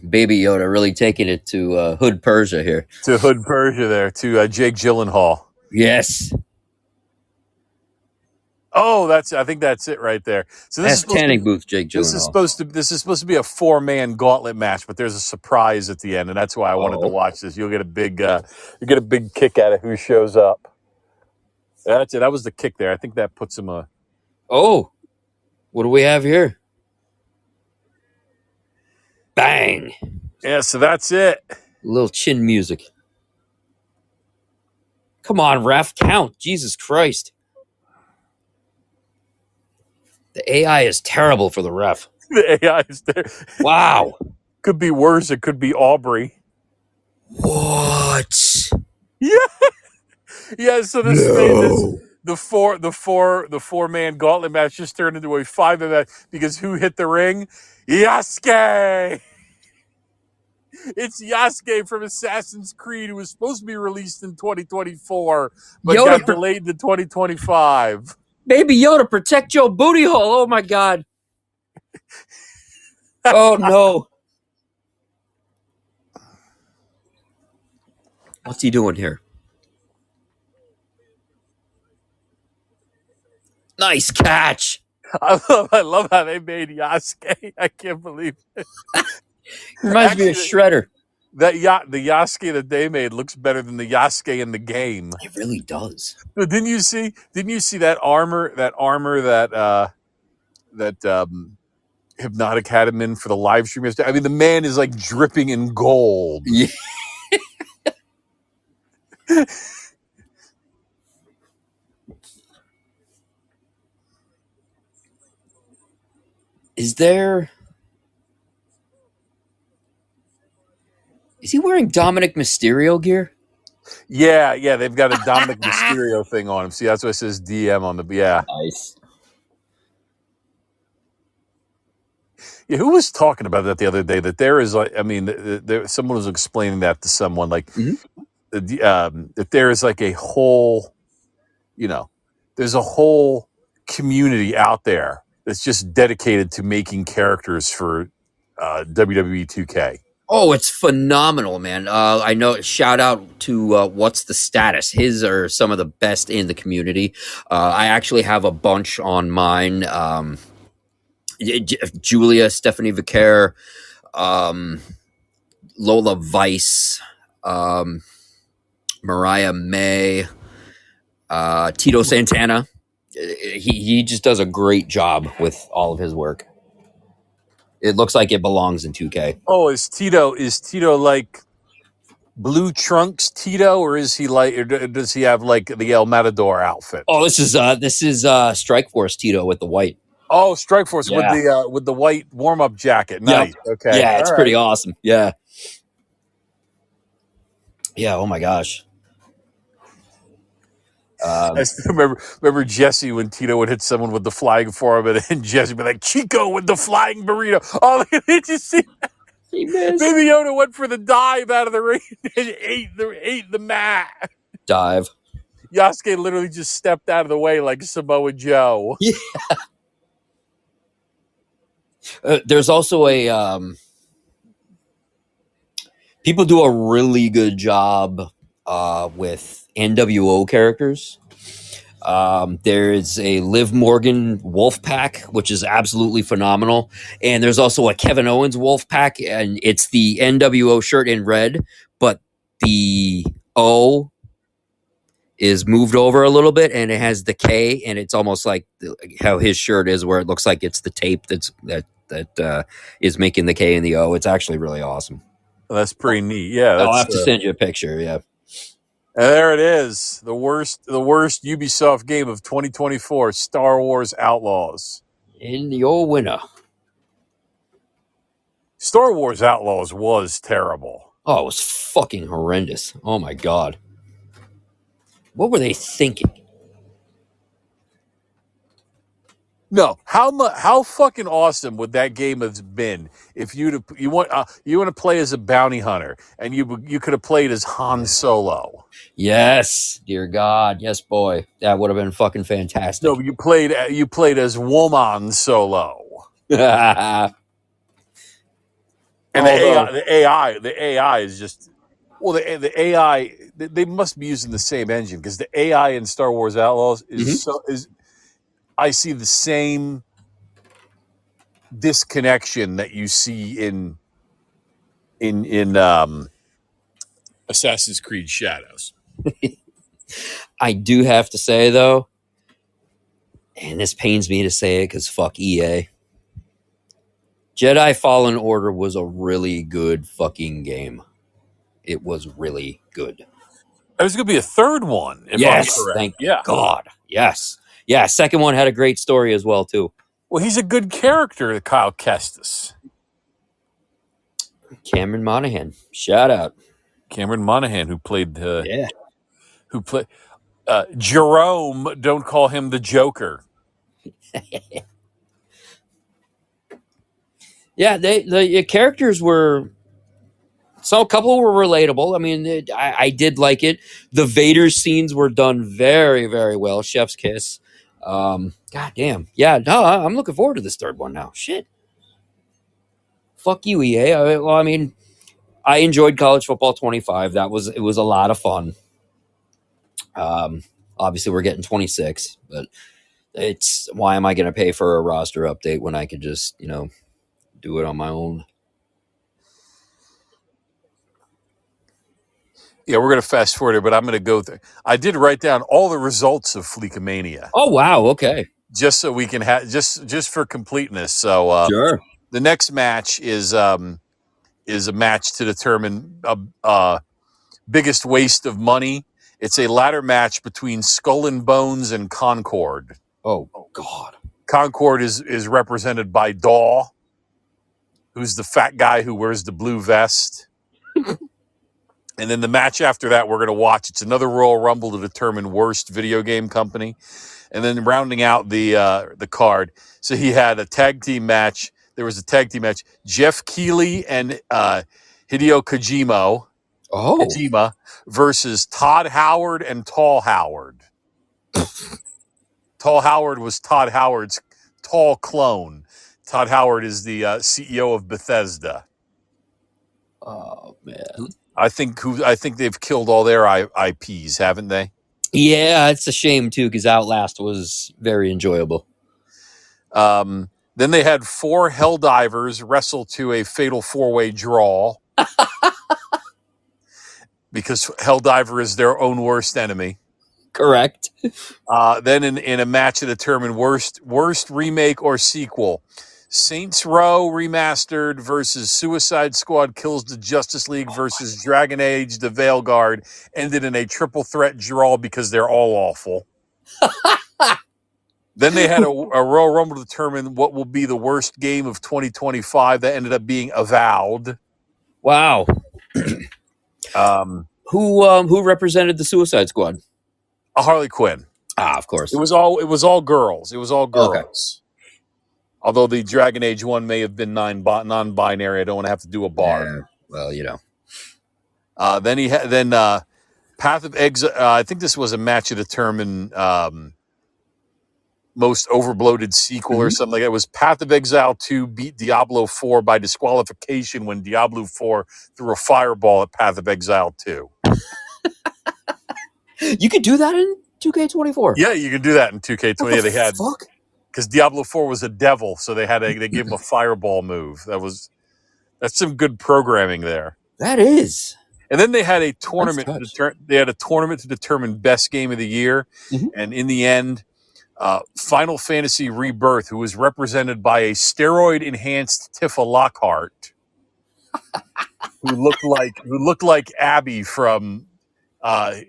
Baby Yoda really taking it to Hood Persia here. To Hood Persia there, to Jake Gyllenhaal. Yes. Oh, I think that's it right there. So this is tanning booth, Jake Gyllenhaal. This is supposed to be a 4-man gauntlet match, but there's a surprise at the end, and that's why I wanted to watch this. You'll get a big kick out of who shows up. That's it. That was the kick there. I think that puts him a. Oh, what do we have here? Bang. Yeah, so that's it. A little chin music. Come on, ref, count. Jesus Christ. The AI is terrible for the ref. The AI is there. Wow. Could be worse. It could be Aubrey. What? Yeah. Yeah, so the 4-man gauntlet match just turned into a 5-man match because who hit the ring? Yasuke! It's Yasuke from Assassin's Creed, who was supposed to be released in 2024, but got delayed to 2025. Baby Yoda, protect your booty hole. Oh, my God. Oh, no. What's he doing here? Nice catch. I love how they made Yasuke. I can't believe it. Reminds me of Shredder. The Yasuke that they made looks better than the Yasuke in the game. It really does. But didn't you see that armor that Hypnotic had him in for the live stream yesterday? I mean, the man is like dripping in gold. Yeah. Is he wearing Dominic Mysterio gear? Yeah, they've got a Dominic Mysterio thing on him. See, that's what it says DM on the Nice. Yeah, who was talking about that the other day? That there is like, I mean, someone was explaining that to someone like that there is like a whole, there's a whole community out there that's just dedicated to making characters for WWE 2K. Oh, it's phenomenal, man. I know. Shout out to What's the Status? His are some of the best in the community. I actually have a bunch on mine. Julia, Stephanie Vicaire, um, Lola Weiss, um, Mariah May, Tito Santana. He just does a great job with all of his work. It looks like it belongs in 2K. Oh, is Tito like Blue Trunks Tito, or is he like, or does he have like the El Matador outfit? Oh, this is Strike Force Tito with the white. Oh, Strike Force Yeah. with the white warm up jacket. Nice. Yep. Okay. Yeah, it's All pretty right. awesome. Yeah. Yeah. Oh my gosh. I still remember Jesse when Tito would hit someone with the flying forearm, and Jesse would be like, Chico with the flying burrito. Oh, did you see? He missed. Baby Yoda went for the dive out of the ring and ate the mat. Dive. Yasuke literally just stepped out of the way like Samoa Joe. Yeah. There's also a people do a really good job with NWO characters. There's a Liv Morgan wolf pack, which is absolutely phenomenal. And there's also a Kevin Owens wolf pack, and it's the NWO shirt in red, but the O is moved over a little bit, and it has the K, and it's almost like how his shirt is, where it looks like it's the tape that is making the K and the O. It's actually really awesome. That's pretty neat. Yeah, I'll have to send you a picture. Yeah. And there it is. The worst Ubisoft game of 2024, Star Wars Outlaws. And your winner. Star Wars Outlaws was terrible. Oh, it was fucking horrendous. Oh my god. What were they thinking? No, how fucking awesome would that game have been if you want to play as a bounty hunter and you could have played as Han Solo. Yes, dear God, yes, boy, that would have been fucking fantastic. No, but you played as Woman Solo. And the AI is just, well, the AI, they must be using the same engine, because the AI in Star Wars Outlaws is I see the same disconnection that you see in Assassin's Creed Shadows. I do have to say though, and this pains me to say it because fuck EA, Jedi Fallen Order was a really good fucking game. It was really good. There's going to be a third one, if I'm correct. Thank God. Yes. Yeah, second one had a great story as well, too. Well, he's a good character, Kyle Kestis. Cameron Monaghan. Shout out. Cameron Monaghan, who played Jerome, don't call him the Joker. Yeah, the characters were... So a couple were relatable. I mean, I did like it. The Vader scenes were done very, very well. Chef's kiss. God damn. Yeah, no, I'm looking forward to this third one now. Shit. Fuck you, EA. I mean, I enjoyed College Football 25. It was a lot of fun. Obviously, we're getting 26, but it's why am I going to pay for a roster update when I could just, do it on my own? Yeah, we're going to fast forward it, but I'm going to go through. I did write down all the results of Fleekomania. Oh, wow. Okay. Just so we can have, just for completeness. So Sure. The next match is a match to determine biggest waste of money. It's a ladder match between Skull and Bones and Concord. Oh, God. Concord is represented by Daw, who's the fat guy who wears the blue vest. And then the match after that we're going to watch, it's another Royal Rumble to determine worst video game company. And then rounding out the card, so he had a tag team match. There was a tag team match. Jeff Keighley and Hideo Kojima versus Todd Howard and Tall Howard. Tall Howard was Todd Howard's tall clone. Todd Howard is the CEO of Bethesda. Oh man. I think they've killed all their IPs, haven't they? Yeah, it's a shame too because Outlast was very enjoyable. Then they had 4 Helldivers wrestle to a fatal 4-way draw because Helldiver is their own worst enemy. Correct. Then in a match that determined worst remake or sequel, Saints Row Remastered versus Suicide Squad Kills the Justice League versus Dragon Age The Veilguard ended in a triple threat draw because they're all awful. Then they had a Royal Rumble to determine what will be the worst game of 2025 that ended up being Avowed. Wow. Who represented the Suicide Squad? A Harley Quinn. Of course. It was all girls. It was all girls. Okay. Although the Dragon Age one may have been non-binary, I don't want to have to do a bar. Well, you know. Then Path of Exile. I think this was a match to determine most overbloated sequel or something like that. It was Path of Exile 2 beat Diablo 4 by disqualification when Diablo 4 threw a fireball at Path of Exile 2. You could do that in 2K24. Yeah, you can do that in 2K20. They had fuck? Because Diablo 4 was a devil, so they gave him a fireball move. That's some good programming there. That is. And then they had a tournament. They had a tournament to determine best game of the year, and in the end, Final Fantasy Rebirth, who was represented by a steroid-enhanced Tifa Lockhart, who looked like Abby from Last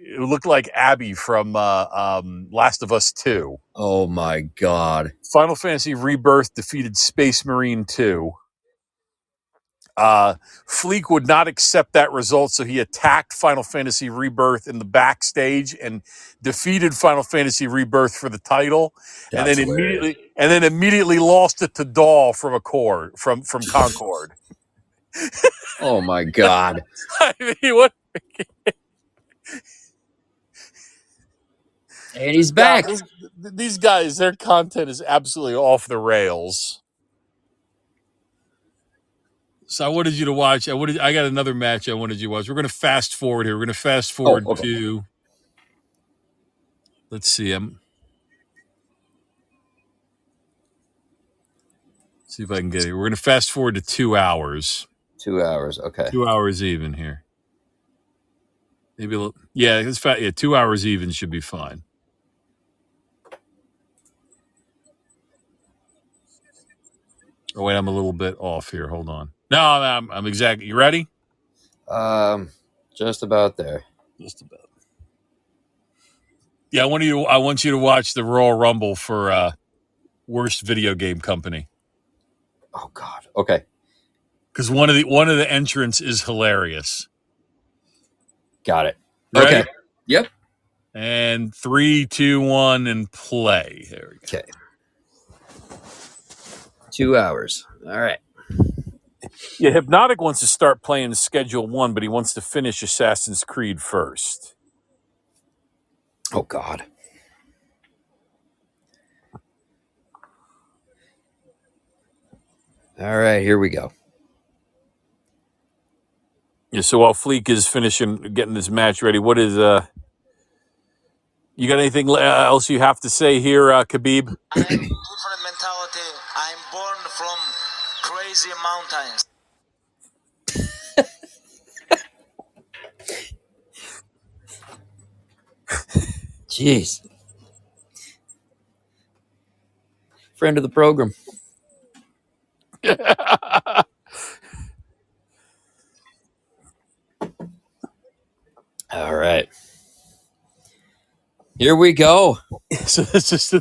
of Us 2. Oh my god. Final Fantasy Rebirth defeated Space Marine 2. Fleek would not accept that result, so he attacked Final Fantasy Rebirth in the backstage and defeated Final Fantasy Rebirth for the title, and then immediately lost it to Dahl from Concord. Oh my god. I mean, what? And he's back. These guys, their content is absolutely off the rails. So I wanted you to watch. I got another match I wanted you to watch. We're going to fast forward here. We're going to fast forward to. Let's see. See if I can get it. We're going to fast forward to 2 hours. 2 hours. Okay. 2 hours even here. Maybe a little. Yeah, it's 2 hours even should be fine. Oh wait, I'm a little bit off here. Hold on. No, I'm exactly. You ready? Just about there. Just about. Yeah, I want you to watch the Royal Rumble for worst video game company. Oh God. Okay. Because one of the entrants is hilarious. Got it. Ready? Okay. Yep. And 3, 2, 1, and play. There we go. Okay. 2 hours. All right. Yeah, Hypnotic wants to start playing Schedule 1, but he wants to finish Assassin's Creed first. Oh, God. All right, here we go. Yeah, so while Fleek is getting this match ready, what is you got anything else you have to say here, Khabib? I have a different mentality. I'm born from crazy mountains. Jeez. Friend of the program. All right. Here we go. So it's just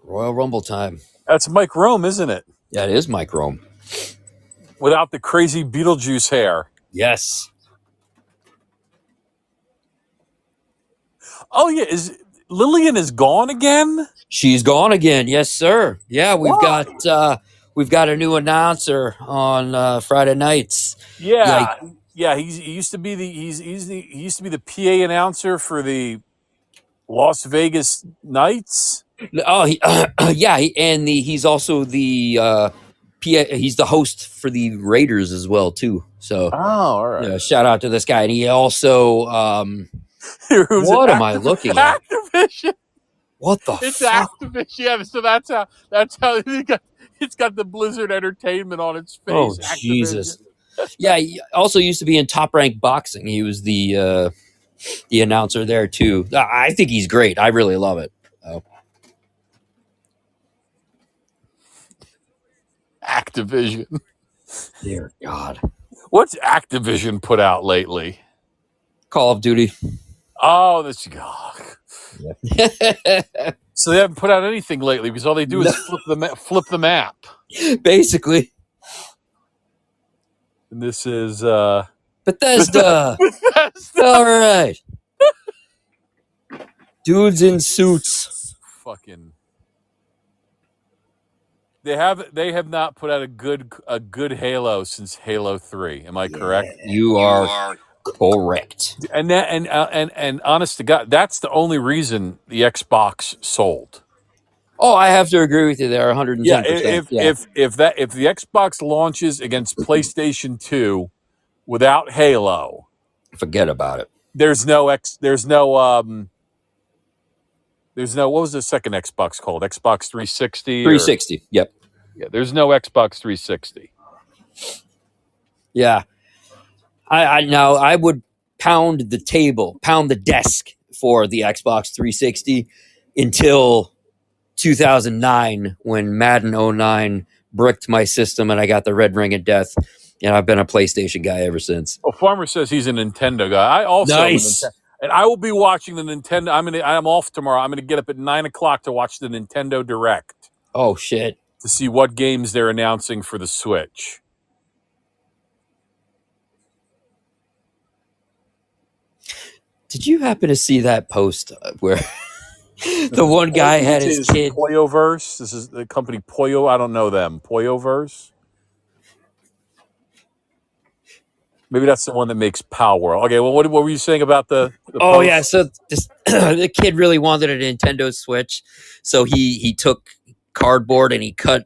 Royal Rumble time. That's Mike Rome, isn't it? Yeah, it is Mike Rome. Without the crazy Beetlejuice hair. Yes. Oh yeah, Lillian is gone again? She's gone again. Yes, sir. Yeah, we've got a new announcer on Friday nights. Yeah. Yeah, he used to be the PA announcer for the Las Vegas Knights. Oh, he's also the PA he's the host for the Raiders as well too. So all right. shout out to this guy. And he also what am I looking at? Activision. What the It's fuck? Activision. Yeah, so that's how it's got the Blizzard Entertainment on its face. Oh Jesus. Yeah, he also used to be in Top Rank Boxing. He was the announcer there too. I think he's great. I really love it. Activision. Dear God. What's Activision put out lately? Call of Duty. Oh, this God. So they haven't put out anything lately because all they do is flip the map. Basically. And this is Bethesda. All right. Dudes in suits. Fucking. They have not put out a good Halo since Halo 3. Am I correct? You are correct. And honest to God, that's the only reason the Xbox sold. Oh, I have to agree with you there, 110%. If the Xbox launches against PlayStation 2 without Halo, forget about it. There's no what was the second Xbox called? Xbox 360? 360. Yep. Yeah, there's no Xbox 360. Yeah. I would pound the desk for the Xbox 360 until 2009 when Madden 09 bricked my system and I got the red ring of death. And I've been a PlayStation guy ever since. Well, Farmer says he's a Nintendo guy. I also nice. And I will be watching the Nintendo. I'm off tomorrow. I'm going to get up at 9:00 to watch the Nintendo Direct. Oh shit! To see what games they're announcing for the Switch. Did you happen to see that post where the one guy had his kid? Poyoverse. This is the company Poyo. I don't know them. Poyoverse. Maybe that's the one that makes Power. Okay, well, what were you saying about the post? Yeah, so the kid really wanted a Nintendo Switch, so he took cardboard and he cut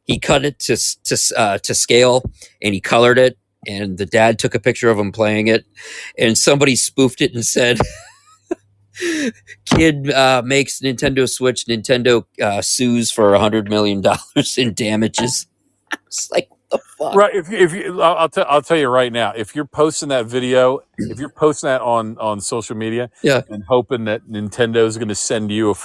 it to scale and he colored it, and the dad took a picture of him playing it, and somebody spoofed it and said, "Kid makes Nintendo Switch, Nintendo sues for $100 million in damages." It's like, the fuck? Right. If you, I'll tell you right now. If you're posting that video, if you're posting that on social media, and hoping that Nintendo is going to send you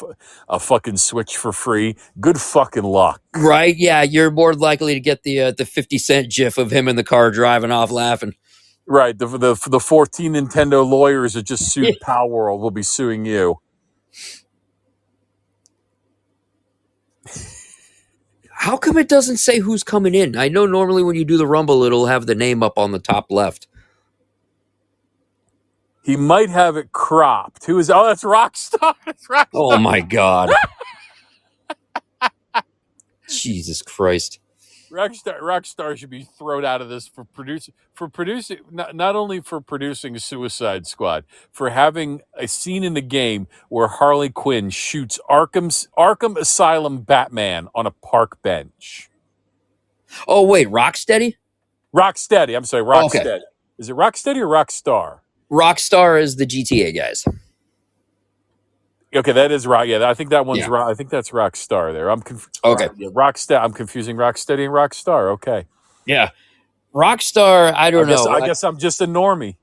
a fucking Switch for free, good fucking luck. Right? Yeah, you're more likely to get the 50-cent GIF of him in the car driving off laughing. Right. The 14 Nintendo lawyers that just sued Palworld will be suing you. How come it doesn't say who's coming in? I know normally when you do the Rumble, it'll have the name up on the top left. He might have it cropped. Who is? Oh, that's Rockstar. That's Rockstar. Oh my God. Jesus Christ. Rockstar should be thrown out of this for producing not only for producing Suicide Squad, for having a scene in the game where Harley Quinn shoots Arkham Asylum Batman on a park bench. Oh wait, Rocksteady? Rocksteady. I'm sorry, Rocksteady. Okay. Is it Rocksteady or Rockstar? Rockstar is the GTA guys. Okay, that is Rock. Yeah, I think that one's Rock. I think that's Rockstar. There, I'm confused. Okay, Rockstar. I'm confusing Rocksteady and Rockstar. Okay. Yeah, Rockstar. I don't know. I guess I'm just a normie.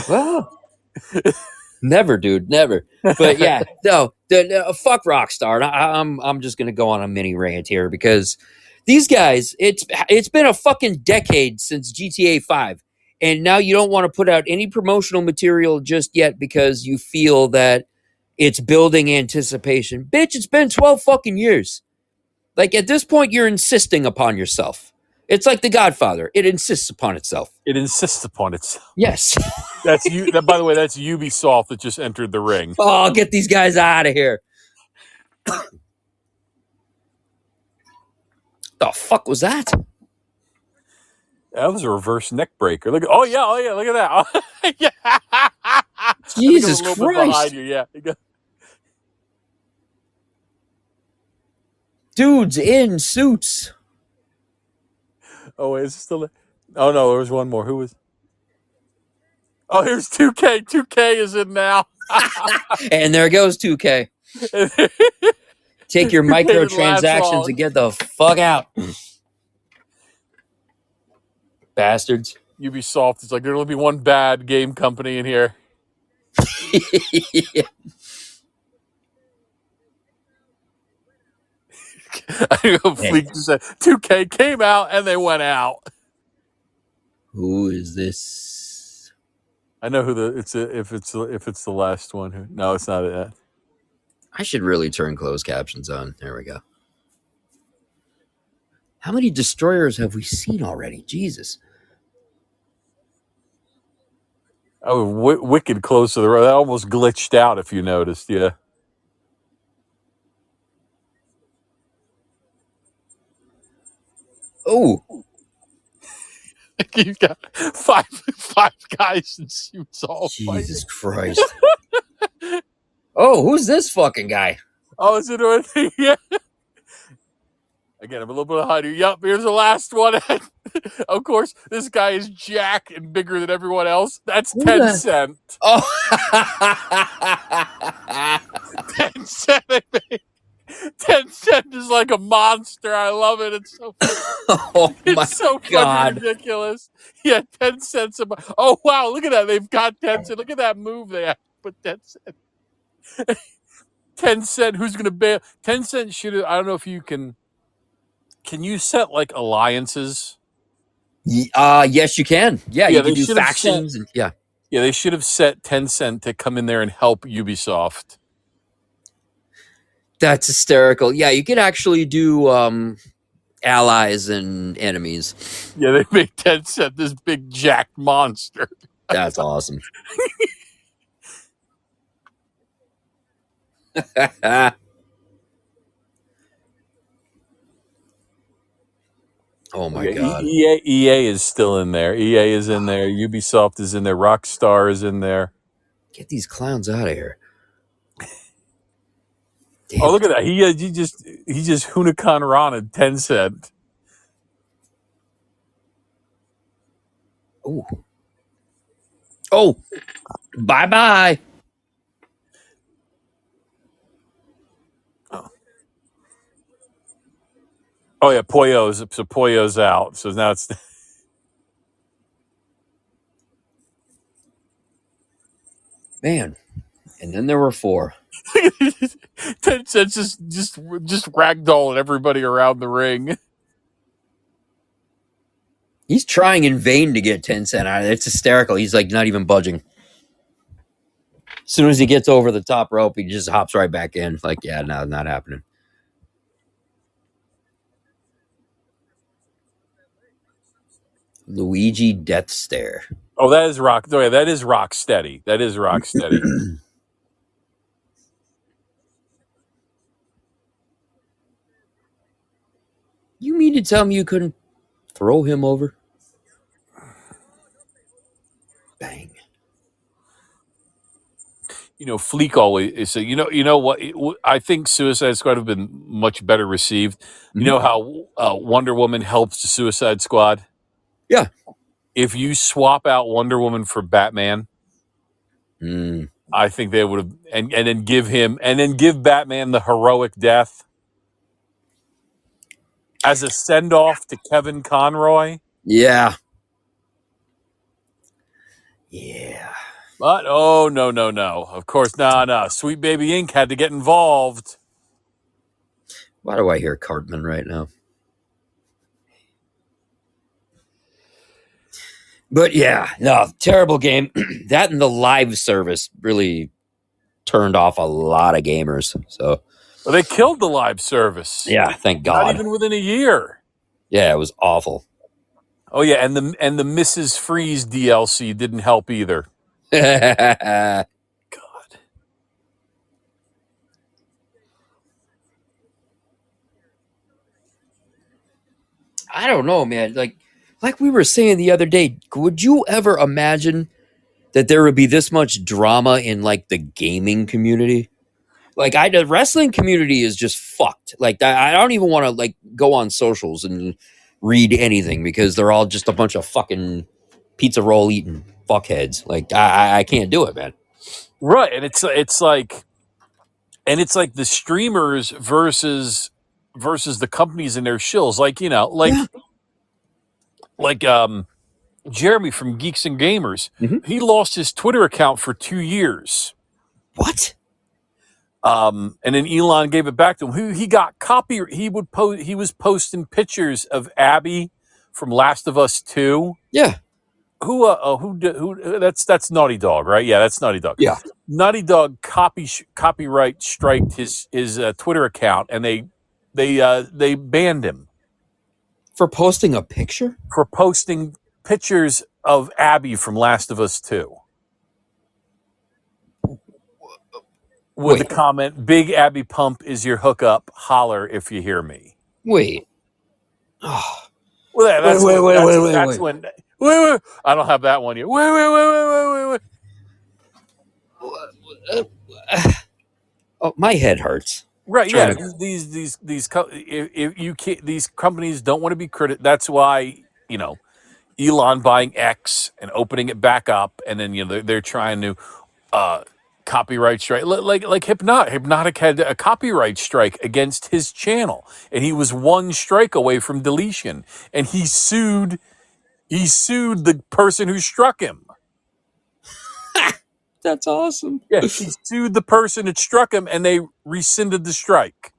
Well, never, dude, never. But yeah, no, fuck Rockstar. I'm just gonna go on a mini rant here because these guys. It's been a fucking decade since GTA 5, and now you don't want to put out any promotional material just yet because you feel that it's building anticipation. Bitch, it's been 12 fucking years. Like, at this point, you're insisting upon yourself. It's like The Godfather. It insists upon itself. It insists upon itself. Yes. That's you. By the way, that's Ubisoft that just entered the ring. Oh, get these guys out of here. The fuck was that? That was a reverse neck breaker. Look! Oh yeah! Look at that! Oh, yeah. Jesus Christ! Christ! You. Yeah. Dudes in suits. Oh, wait, is it still? Oh no, there was one more. Who was? Oh, here's 2K. 2K is in now. And there goes 2K. Take your 2K didn't last microtransactions long. and get the fuck out. Bastards. Ubisoft is like, there'll only be one bad game company in here. I know Fleek just said 2K came out and they went out. Who is this? I know who if it's the last one. No, it's not it. I should really turn closed captions on. There we go. How many destroyers have we seen already? Jesus. Oh, wicked close to the road. That almost glitched out if you noticed. Yeah. Oh, You've got five guys in suits all Jesus fighting. Christ. Oh, who's this fucking guy? Oh, is it already? Yeah. Again, I'm a little bit behind you. Yup, here's the last one. Of course, this guy is Jack and bigger than everyone else. That's Who 10 the- cent. Oh. 10 cent. 10 cent is like a monster. I love it. It's so funny. Oh my It's so God. fucking ridiculous. Yeah, 10 cents. Oh, wow. Look at that. They've got 10 cent. Look at that move they have. Put 10 cent. 10 cent. Who's going to bail? 10 cent should have. I don't know if you can. Can you set like alliances? Yes, you can. Yeah, you can they do should have factions. And, yeah. Yeah, they should have set 10 cent to come in there and help Ubisoft. That's hysterical. Yeah, you could actually do allies and enemies. Yeah, they made 10 cent this big jacked monster. That's awesome. Oh my God. EA is still in there. EA is in there. Ubisoft is in there. Rockstar is in there. Get these clowns out of here. Damn. Oh, look at that. He just Hunikan Ron at 10 cent. Oh. Oh. Bye-bye. Oh yeah, Poyo's out. So now it's Man. And then there were 4. 10 cents just ragdolling everybody around the ring. He's trying in vain to get 10 cent out of it. It's hysterical. He's like not even budging. As soon as he gets over the top rope, he just hops right back in. Like, yeah, no, not happening. Luigi Death Stare. Oh, that is rock. Oh, yeah, that is Rocksteady. That is Rocksteady. You mean to tell me you couldn't throw him over? Bang. You know, Fleek always say, you know what? I think Suicide Squad have been much better received. Mm-hmm. You know how Wonder Woman helps the Suicide Squad? Yeah. If you swap out Wonder Woman for Batman, Mm. I think they would have, and then give Batman the heroic death as a send off to Kevin Conroy. Yeah. Yeah. But oh no. Of course, no. Sweet Baby Inc. had to get involved. Why do I hear Cartman right now? But yeah, no, terrible game. That and the live service really turned off a lot of gamers. So Well, they killed the live service. yeah, thank Not God. even within a year. Yeah, it was awful. Oh yeah, and the Mrs. Freeze DLC didn't help either. God. I don't know, man. Like we were saying the other day, would you ever imagine that there would be this much drama in like the gaming community? Like the wrestling community is just fucked. Like I don't even want to like go on socials and read anything because they're all just a bunch of fucking pizza roll eating fuckheads. Like I can't do it, man. Right, and it's like the streamers versus the companies and their shills. Like, you know, like Jeremy from Geeks and Gamers, he lost his Twitter account for 2 years. What? And then Elon gave it back to him. He got copy. He was posting pictures of Abby from Last of Us 2. Yeah. Who that's Naughty Dog, right? Yeah, that's Naughty Dog. Yeah. Naughty Dog copyright striked his Twitter account, and they banned him For posting a picture? for posting pictures of Abby from Last of Us 2. With the comment, "Big Abby Pump is your hookup. Holler if you hear me." Wait. Oh. Well, that's Wait. when. Wait. I don't have that one yet. Wait. Oh, my head hurts. Right? Yeah. These companies don't want to be That's why, you know, Elon buying X and opening it back up, and then, you know, they're trying to copyright strike. Like Hypnotic had a copyright strike against his channel, and he was one strike away from deletion, and he sued the person who struck him. That's awesome. Yeah, he sued the person that struck him, and they rescinded the strike.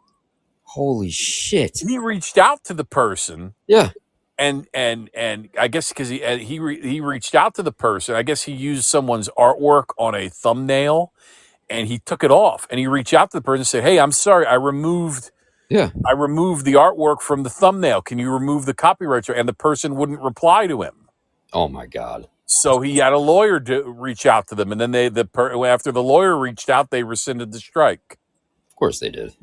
Holy shit. He reached out to the person. Yeah. And I guess because he reached out to the person. I guess he used someone's artwork on a thumbnail, and he took it off. And he reached out to the person and said, "Hey, I'm sorry, I removed the artwork from the thumbnail. Can you remove the copyright?" And the person wouldn't reply to him. Oh my God. So he had a lawyer to reach out to them, and then after the lawyer reached out, they rescinded the strike. Of course they did.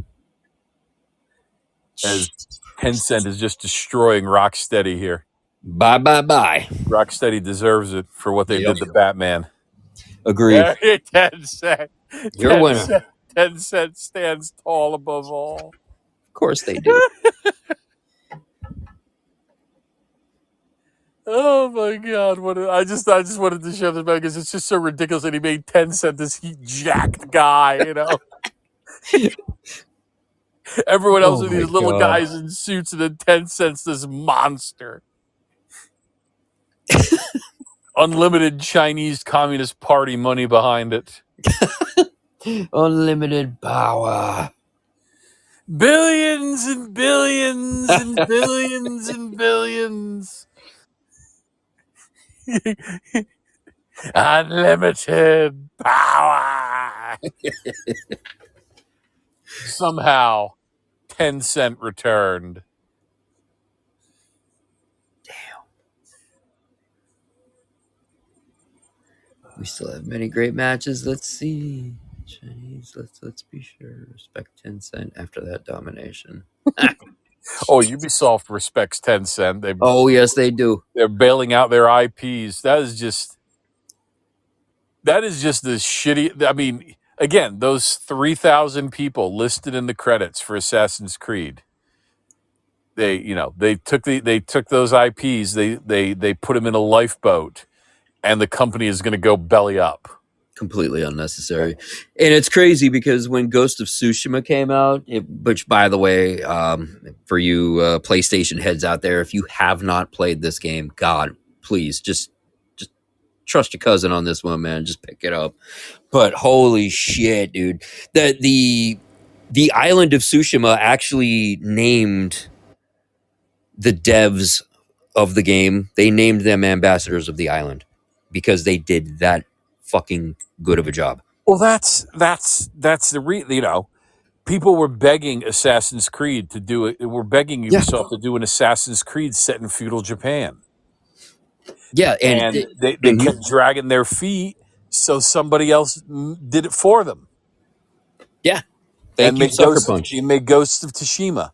As Tencent is just destroying Rocksteady here. Bye. Rocksteady deserves it for what they did to Batman. Agreed. Tencent. You're a winner. Tencent stands tall above all. Of course they do. Oh my God! I just wanted to share this back because it's just so ridiculous that he made Tencent this jacked guy, you know. Everyone else are these little guys in suits, and then Tencent's this monster. Unlimited Chinese Communist Party money behind it. Unlimited power. Billions and billions and billions and billions. Unlimited power. Somehow, Tencent returned. Damn. We still have many great matches. Let's see. Chinese. Let's be sure. Respect Tencent after that domination. Oh, Ubisoft respects Tencent. Yes, they do. They're bailing out their IPs. That is just the shitty. I mean, again, those 3,000 people listed in the credits for Assassin's Creed. They took those IPs. They put them in a lifeboat, and the company is going to go belly up. Completely unnecessary. And it's crazy because when Ghost of Tsushima came out, which, by the way, for you PlayStation heads out there, if you have not played this game, God, please just trust your cousin on this one, man. Just pick it up. But holy shit, dude. The island of Tsushima actually named the devs of the game. They named them ambassadors of the island because they did that fucking good of a job. Well, that's the people were begging Assassin's Creed to do it. We're begging Ubisoft to do an Assassin's Creed set in feudal Japan. Yeah, and they kept dragging their feet, so somebody else did it for them. Yeah, thank you, Sucker Punch. You made Ghost of Tsushima,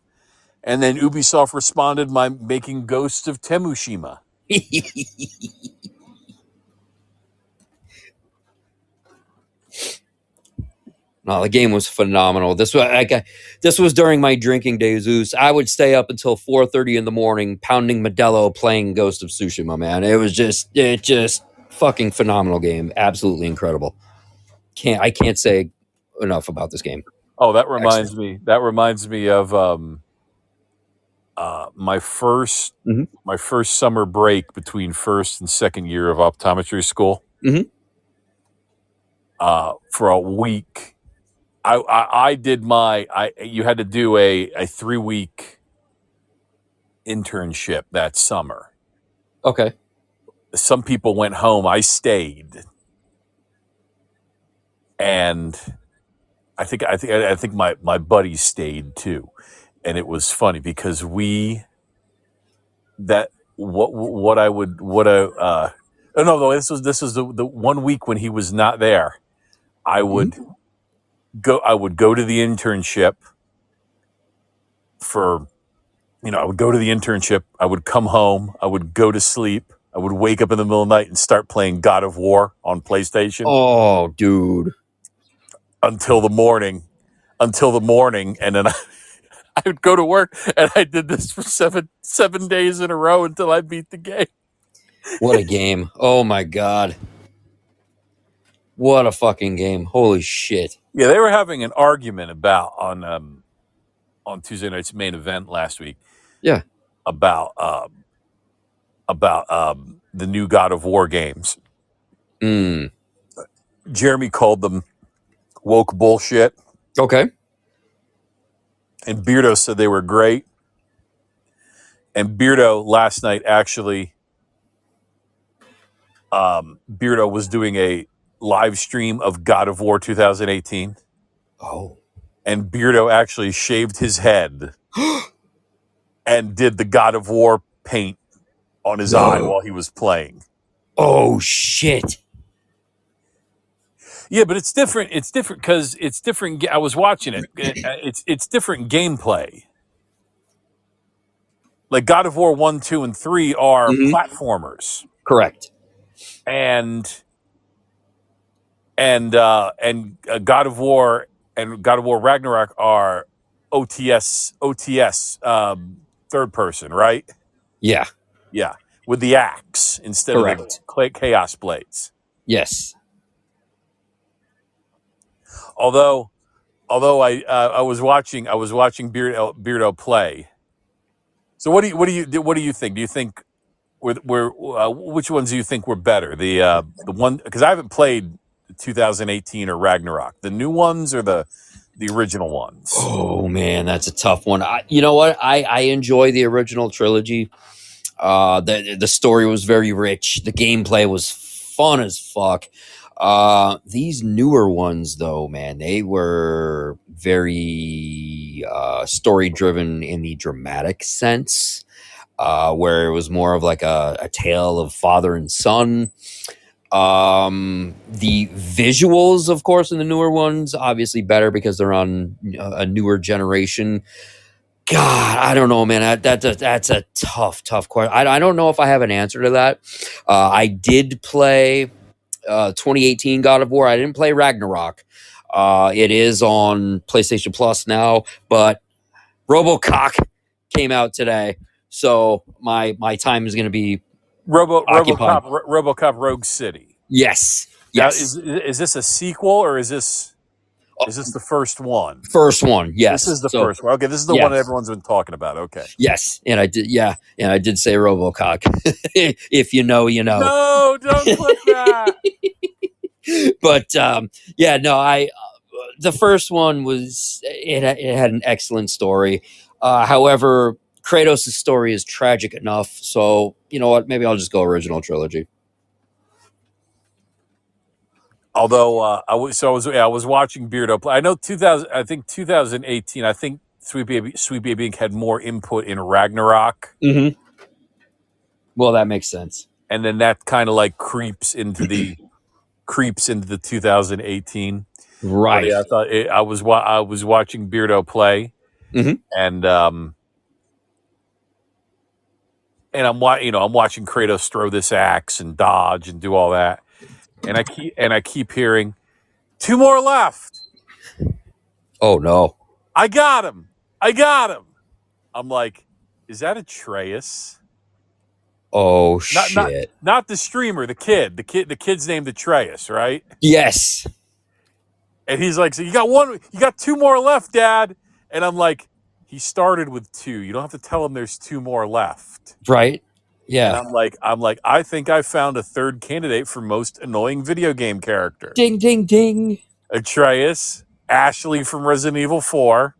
and then Ubisoft responded by making Ghost of Temushima. No, the game was phenomenal. This was during my drinking days, Zeus. I would stay up until 4:30 in the morning, pounding Modelo, playing Ghost of Tsushima. Man, it just fucking phenomenal game. Absolutely incredible. I can't say enough about this game. Oh, that Excellent. reminds me of my first Mhm. summer break between first and second year of optometry school. Mhm. For a week, I did you had to do a 3-week internship that summer. Okay. Some people went home. I stayed, and I think my buddies stayed too, and it was funny because oh no, this was the 1 week when he was not there. I would go to the internship I would go to the internship, I would come home, I would go to sleep, I would wake up in the middle of the night and start playing God of War on PlayStation Oh, dude. until the morning, and then I would go to work, and I did this for seven days in a row until I beat the game. What a game. Oh my god. What a fucking game. Holy shit. Yeah, they were having an argument on Tuesday night's main event last week. Yeah. About the new God of War games. Jeremy called them woke bullshit, Okay. and Beardo said they were great. And Beardo last night actually, Beardo was doing a live stream of God of War 2018. Oh. And Beardo actually shaved his head and did the God of War paint on his eye while he was playing. Oh shit. Yeah, but it's different. It's different because it's different. I was watching it. It's different gameplay. Like God of War 1, 2, and 3 are platformers, Correct. and God of War and God of War Ragnarok are OTS third person, right? Yeah. Yeah, with the axe instead of the chaos blades. Yes. Although I was watching Beardo play. So what do you think? Do you think which ones do you think were better? The one, because I haven't played 2018 or Ragnarok. The new ones or the original ones? Oh man, that's a tough one. You know what? I enjoy the original trilogy. The story was very rich. The gameplay was fun as fuck. These newer ones, though, man, they were very story driven in the dramatic sense, where it was more of like a tale of father and son. The visuals, of course, in the newer ones, obviously better because they're on a newer generation. God, I don't know, man. That's a tough question. I don't know if I have an answer to that. I did play 2018 God of War. I didn't play Ragnarok. It is on PlayStation Plus now, but RoboCop came out today, so my time is going to be occupied. RoboCop Rogue City. Yes. Now, Yes. is this a sequel or is this the first one? First one, yes. This is the first one. Okay, this is the one that everyone's been talking about. Okay. Yes, and I did. Yeah, and I did say RoboCop. If you know, you know. No, don't clip that. But yeah, no. The first one was it had an excellent story. However, Kratos' story is tragic enough. So you know what? Maybe I'll just go original trilogy. Although I was watching Beardo play. I know 2018. I think Sweet Baby Inc. had more input in Ragnarok. Mm-hmm. Well, that makes sense. And then that kind of like creeps into the 2018. Right. Yeah, I was watching Beardo play, and I'm watching Kratos throw this axe and dodge and do all that. And I keep hearing 2 more left. Oh no. I got him. I'm like, is that Atreus? Oh Not shit. not the streamer, the kid's named Atreus, right? Yes. And he's like, so you got 2 more left, Dad. And I'm like, he started with 2. You don't have to tell him there's 2 more left. Right? And Yeah. I'm like, I think I found a third candidate for most annoying video game character. Ding ding ding. Atreus, Ashley from Resident Evil 4,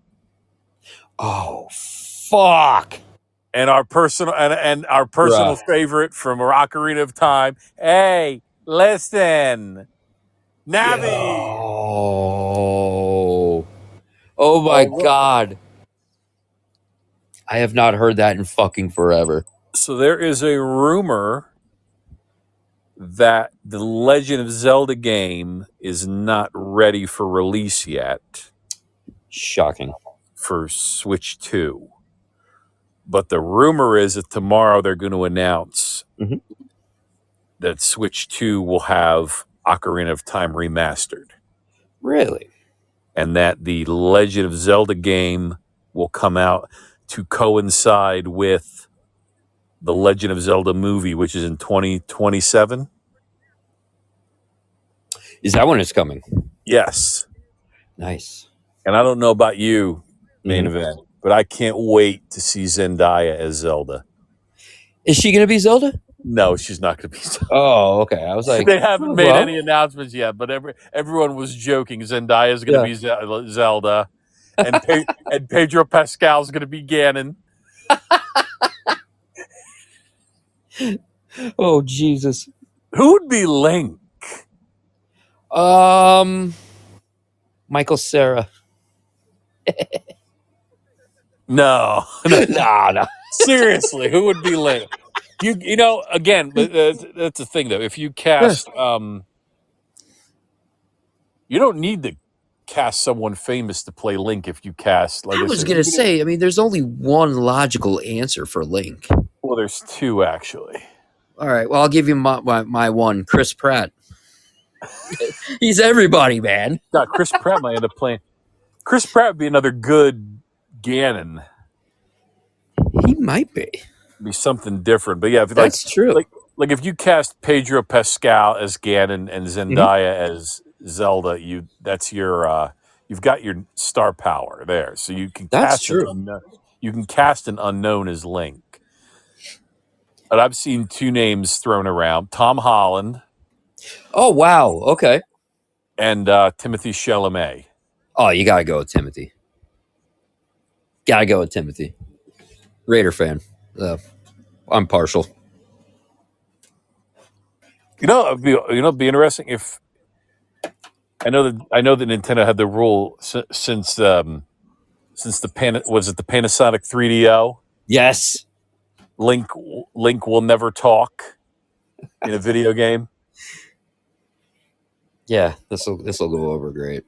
Oh fuck. and our personal Bruh. favorite from Ocarina of Time. Hey, listen. Navi. Oh. Oh my Oh, god. I have not heard that in fucking forever. so there is a rumor that the Legend of Zelda game is not ready for release yet Shocking. for Switch 2. But the rumor is that tomorrow they're going to announce Mhm. that Switch 2 will have Ocarina of Time remastered, Really? and that the Legend of Zelda game will come out to coincide with the Legend of Zelda movie, which is in 2027. Is that when it's coming? Yes. Nice. And I don't know about you, main Mhm. event, but I can't wait to see Zendaya as Zelda. Is she gonna be Zelda? No, she's not going to be Zelda. Oh, okay. I was like, They haven't oh, made well. any announcements yet, but everyone was joking. Zendaya is going to be Zelda, and and Pedro Pascal is going to be Ganon. Oh Jesus. Who would be Link? Michael Cera. No, No. seriously, who would be Link? You know, again, that's the thing though. If you cast, you don't need to cast someone famous to play Link. If you cast, like I I was said, gonna say, I mean, there's only one logical answer for Link. well, there's 2 actually. All right, well, I'll give you my one, Chris Pratt. He's everybody, man. God, Chris Pratt might end up playing. Chris Pratt would be another good Ganon. He might be. Be something different, but yeah, if, That's true. Like if you cast Pedro Pascal as Ganon and Zendaya as Zelda, that's your you've got your star power there. So you can That's cast true. you can cast an unknown as Link. But I've seen 2 names thrown around: Tom Holland Oh wow. Okay. and Timothy Chalamet. Oh, you gotta go with Timothy. Gotta go with Timothy. Raider fan. I'm partial. It'd be interesting if I know that Nintendo had the rule since the Panasonic 3DO. Yes. Link will never talk in a video game, Yeah. This will go over great.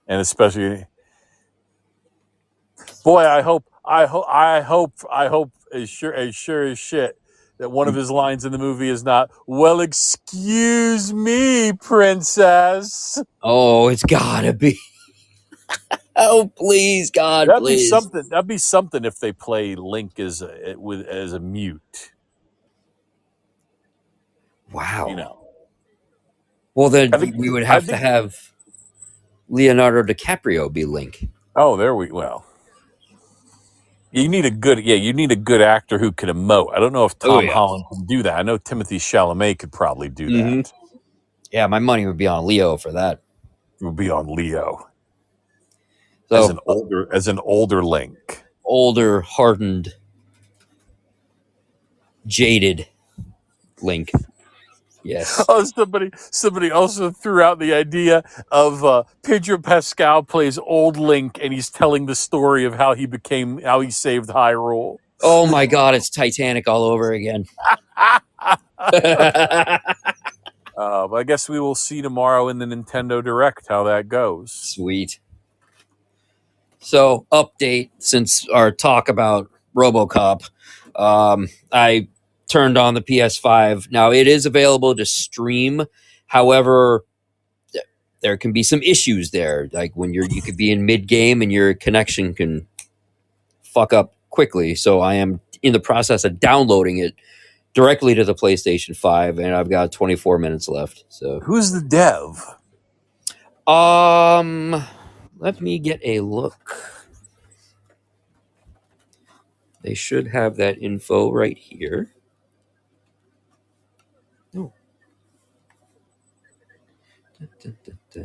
and especially, boy, I hope as sure as shit that one of his lines in the movie is not, "Well, excuse me, princess." Oh, it's gotta be. Oh, please, God, That'd please. be something. That'd be something if they play Link as a mute. Wow. You know. Well, then I think we would I have to think. have Leonardo DiCaprio be Link. Oh, there we well. You need a good actor who can emote. I don't know if Tom Holland can do that. I know Timothy Chalamet could probably do that. Yeah, my money would be on Leo for that. It would be on Leo So as an older Link. older, hardened, jaded Link. Yes. Oh, somebody also threw out the idea of Pedro Pascal plays old Link, and he's telling the story of how he saved Hyrule. Oh my God, it's Titanic all over again. But I guess we will see tomorrow in the Nintendo Direct how that goes. Sweet. So, update since our talk about RoboCop. I turned on the PS5. Now, it is available to stream. However, there can be some issues there, like when you could be in mid game and your connection can fuck up quickly. So I am in the process of downloading it directly to the PlayStation 5, and I've got 24 minutes left. So Who's the dev? let me get a look. They should have that info right here. Oh. Da, da, da, da.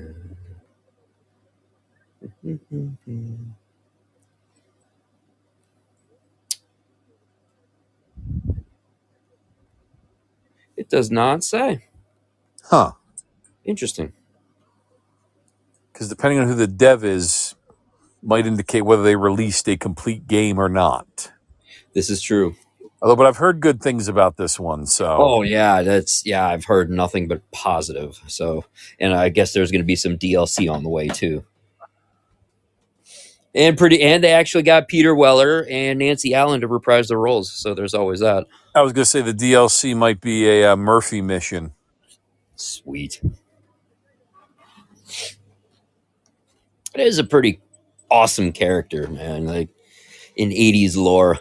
It does not say. Huh. Interesting. Because depending on who the dev is, might indicate whether they released a complete game or not. This is true. Although, but I've heard good things about this one. So, Oh yeah, I've heard nothing but positive. So, and I guess there's going to be some DLC on the way too. And they actually got Peter Weller and Nancy Allen to reprise the roles. So there's always that. I was going to say the DLC might be a Murphy mission. Sweet. It is a pretty awesome character, man. Like in 80s lore.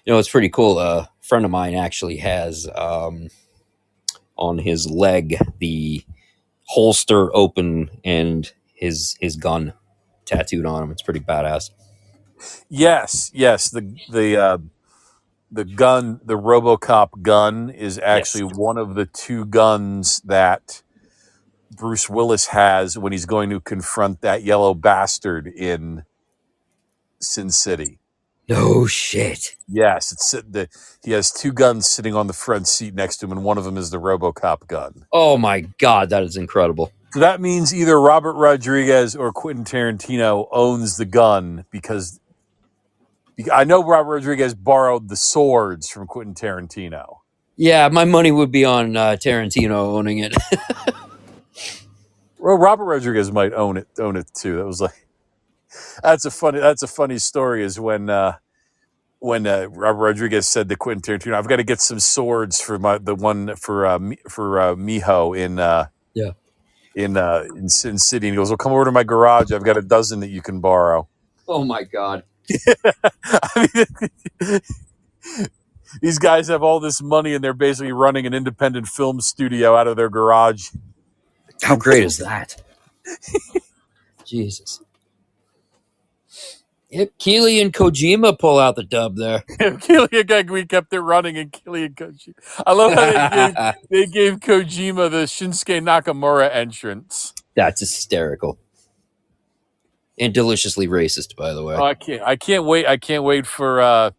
You know, it's pretty cool. A friend of mine actually has on his leg the holster open and his gun tattooed on him. It's pretty badass. Yes. The gun, the RoboCop gun, is actually one of the two guns that Bruce Willis has when he's going to confront that yellow bastard in Sin City. No shit. Yes, he has two guns sitting on the front seat next to him, and one of them is the RoboCop gun. Oh my god, that is incredible. So that means either Robert Rodriguez or Quentin Tarantino owns the gun, because I know Robert Rodriguez borrowed the swords from Quentin Tarantino. Yeah, my money would be on Tarantino owning it. Well, Robert Rodriguez might own it too. That was like that's a funny story. Is when Robert Rodriguez said to Quentin Tarantino, "I've got to get some swords for the one for Miho in Sin City." And he goes, "Well, come over to my garage. I've got a dozen that you can borrow." Oh my god. I mean, these guys have all this money, and they're basically running an independent film studio out of their garage. How great is that? Jesus. Yep, Keely and Kojima pull out the dub there. We kept it running, and Keely and Kojima. I love how they gave Kojima the Shinsuke Nakamura entrance. That's hysterical. And deliciously racist, by the way. Oh, I can't wait for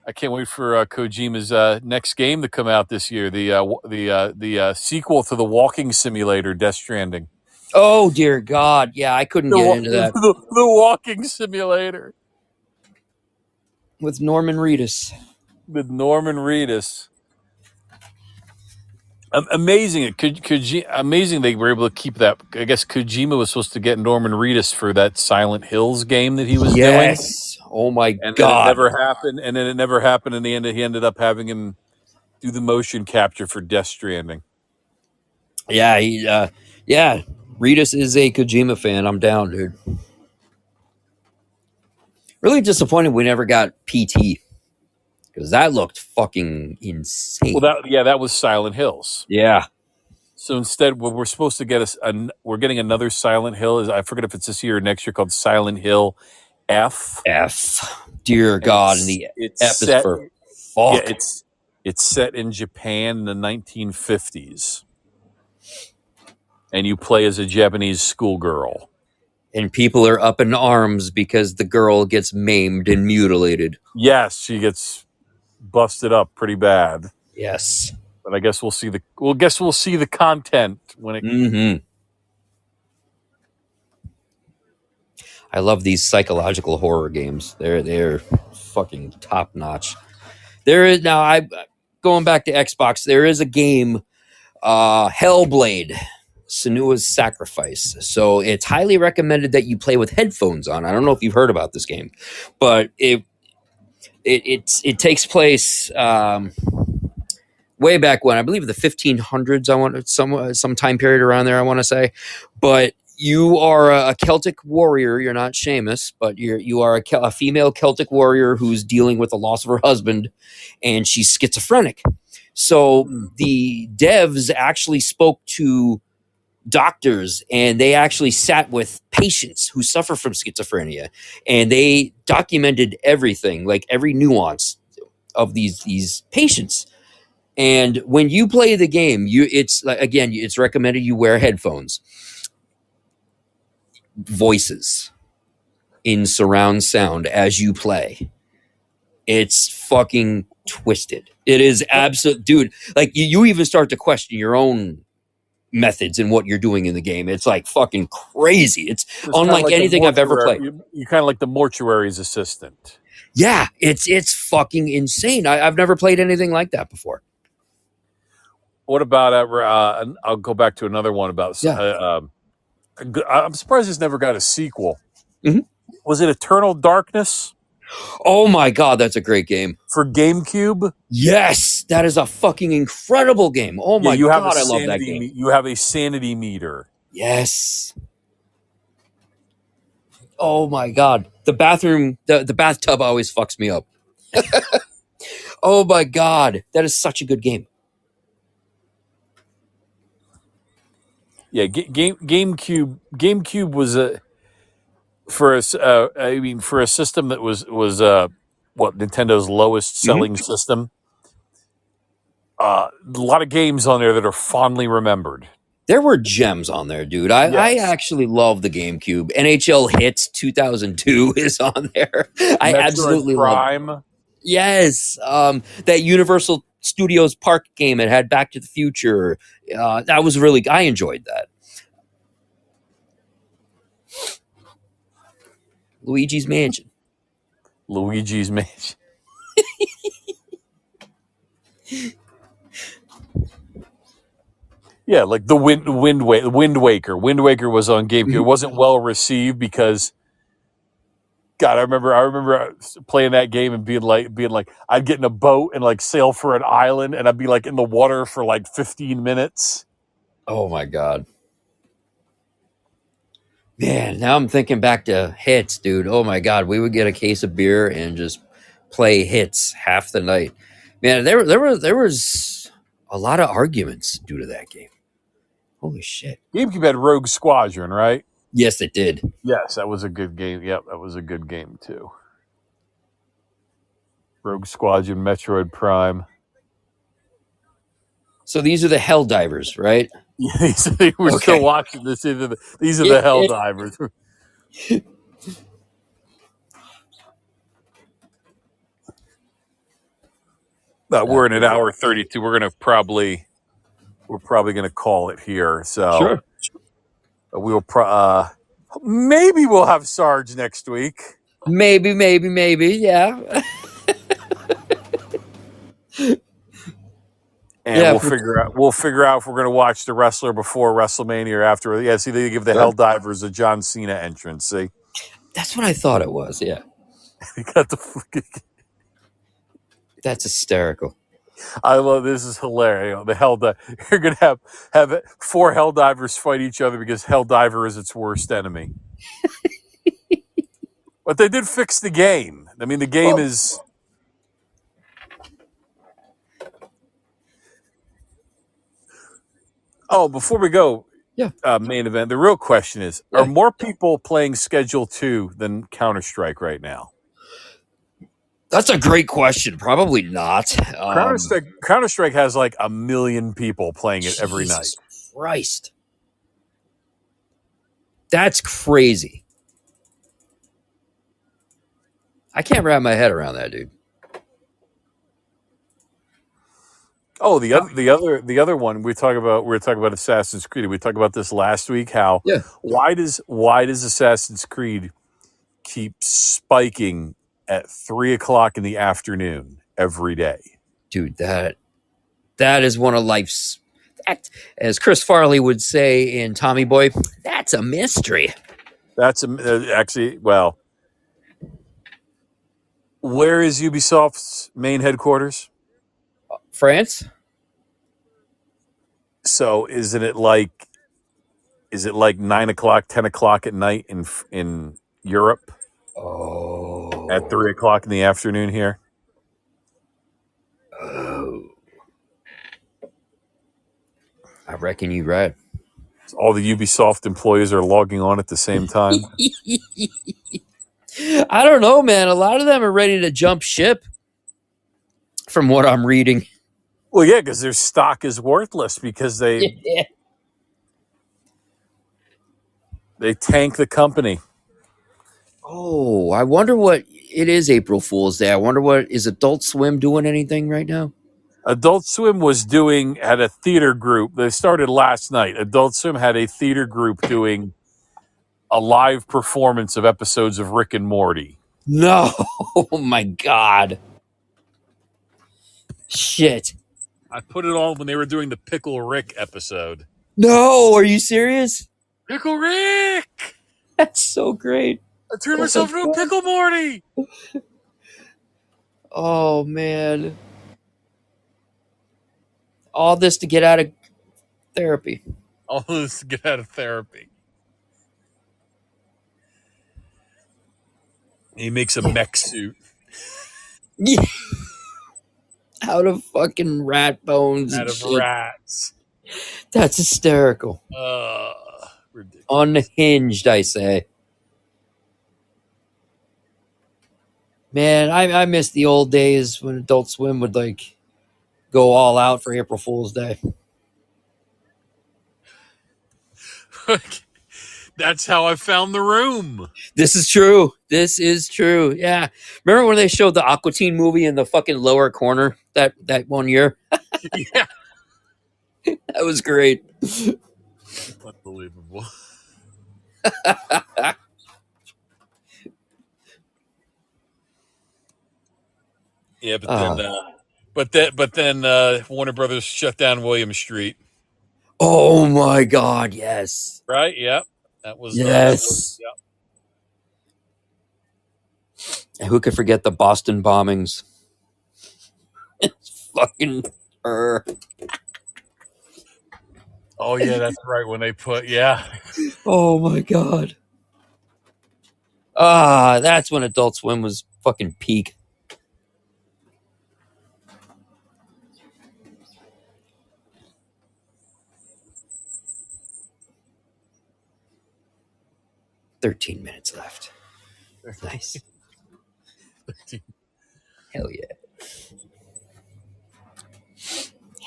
Kojima's next game to come out this year. The sequel to the walking simulator, Death Stranding. Oh dear God! Yeah, I couldn't get into that. The walking simulator with Norman Reedus. Amazing! Amazing they were able to keep that. I guess Kojima was supposed to get Norman Reedus for that Silent Hills game that he was doing. Yes. Oh my God! Then it never happened. And then it never happened. In the end, he ended up having him do the motion capture for Death Stranding. Yeah, Reedus is a Kojima fan. I'm down, dude. Really disappointed we never got PT, because that looked fucking insane. Well, that was Silent Hills. Yeah. So instead, what we're supposed to get we're getting another Silent Hill. I forget if it's this year or next year, called Silent Hill F. Dear God, and the F set, is for fuck. Yeah, it's set in Japan in the 1950s. And you play as a Japanese schoolgirl. And people are up in arms because the girl gets maimed and mutilated. Yes, she gets busted up pretty bad. Yes. But I guess we'll see the content when it. Mm-hmm. I love these psychological horror games. They're fucking top notch. There is now going back to Xbox. There is a game, Hellblade. Senua's Sacrifice. So it's highly recommended that you play with headphones on. I don't know if you've heard about this game, but it takes place way back when, I believe the 1500s. I want some time period around there. I want to say, but you are a Celtic warrior. You're not Seamus, but you are a female Celtic warrior who's dealing with the loss of her husband, and she's schizophrenic. So the devs actually spoke to doctors, and they actually sat with patients who suffer from schizophrenia, and they documented everything, like every nuance of these patients. And when you play the game, it's like, again, it's recommended you wear headphones. Voices in surround sound as you play. It's fucking twisted. It is absolute, dude. Like you even start to question your own methods and what you're doing in the game. It's like fucking crazy. It's unlike like anything I've ever played. You're kind of like the mortuary's assistant. Yeah, it's fucking insane. I've never played anything like that before. What about I'll go back to another one about I'm surprised this never got a sequel. Mm-hmm. Was it Eternal Darkness? Oh my god, that's a great game for GameCube. Yes, that is a fucking incredible game. Oh my god, I love that game. You have a sanity meter. Yes. Oh my god, the bathroom, the bathtub always fucks me up. Oh my god, that is such a good game. Yeah, GameCube was for a system that was Nintendo's lowest selling system. A lot of games on there that are fondly remembered. There were gems on there, dude. I actually love the GameCube. NHL Hits 2002 is on there. I absolutely Prime. love it. Yes, that Universal Studios Park game. It had Back to the Future. That was really. I enjoyed that. Luigi's Mansion. Yeah, like the Wind Waker. Wind Waker was on GameCube. It wasn't well received because, God, I remember playing that game and being like, I'd get in a boat and like sail for an island, and I'd be like in the water for like 15 minutes. Oh my god, man! Now I'm thinking back to Hits, dude. Oh my god, we would get a case of beer and just play Hits half the night. Man, there was a lot of arguments due to that game. Holy shit! GameCube had Rogue Squadron, right? Yes, it did. Yes, that was a good game. Yep, that was a good game too. Rogue Squadron, Metroid Prime. So these are the Helldivers, right? We're still watching this. These are the Helldivers. We're in an hour 32. We're probably going to call it here. So sure. We'll maybe we'll have Sarge next week. Maybe, yeah. And we'll figure out if we're going to watch The Wrestler before WrestleMania or after. Yeah, see, they give the Helldivers a John Cena entrance. See, that's what I thought it was. Yeah, you got the. That's hysterical. I love this. Is hilarious. You're going to have 4 Helldivers fight each other because Helldiver is its worst enemy. But they did fix the game. I mean, the game is. Oh, before we go, main event. The real question is: are more people playing Schedule 2 than Counter-Strike right now? That's a great question. Probably not. Counter-Strike has like 1 million people playing it every night. Christ. That's crazy. I can't wrap my head around that, dude. Oh, the other one we were talking about Assassin's Creed. We talked about this last week. How why does Assassin's Creed keep spiking at 3:00 in the afternoon every day? Dude, that is one of life's, as Chris Farley would say in Tommy Boy, that's a mystery. That's actually, well, where is Ubisoft's main headquarters? France. So isn't it like? Is it like 9 o'clock, 10 o'clock at night in Europe at 3 o'clock in the afternoon here? Oh, I reckon you're right. So all the Ubisoft employees are logging on at the same time. I don't know, man. A lot of them are ready to jump ship, from what I'm reading. Well, yeah, because their stock is worthless because they tank the company. Oh, I wonder what it is. April Fool's Day. I wonder what is Adult Swim doing anything right now? Adult Swim had a theater group. They started last night. Adult Swim had a theater group doing a live performance of episodes of Rick and Morty. No. Oh my God. Shit. I put it on when they were doing the Pickle Rick episode. No, are you serious? Pickle Rick! That's so great. I turned myself into a Pickle Morty! Oh man. All this to get out of therapy. All this to get out of therapy. He makes a mech suit. Yeah. Out of fucking rat bones Out and of shit. rats. That's hysterical. Ridiculous. Unhinged, I say. Man, I miss the old days when Adult Swim would like go all out for April Fool's Day. That's how I found the room. This is true. This is true. Yeah. Remember when they showed the Aqua Teen movie in the fucking lower corner that one year? Yeah. That was great. Unbelievable. Yeah, but then Warner Brothers shut down William Street. Oh my God, yes. Right? Yep. That was Yes. yep. And who could forget the Boston bombings? It's fucking Oh yeah, that's right. When they put Oh my God. That's when Adult Swim was fucking peak. "13 minutes left." Nice. Hell yeah.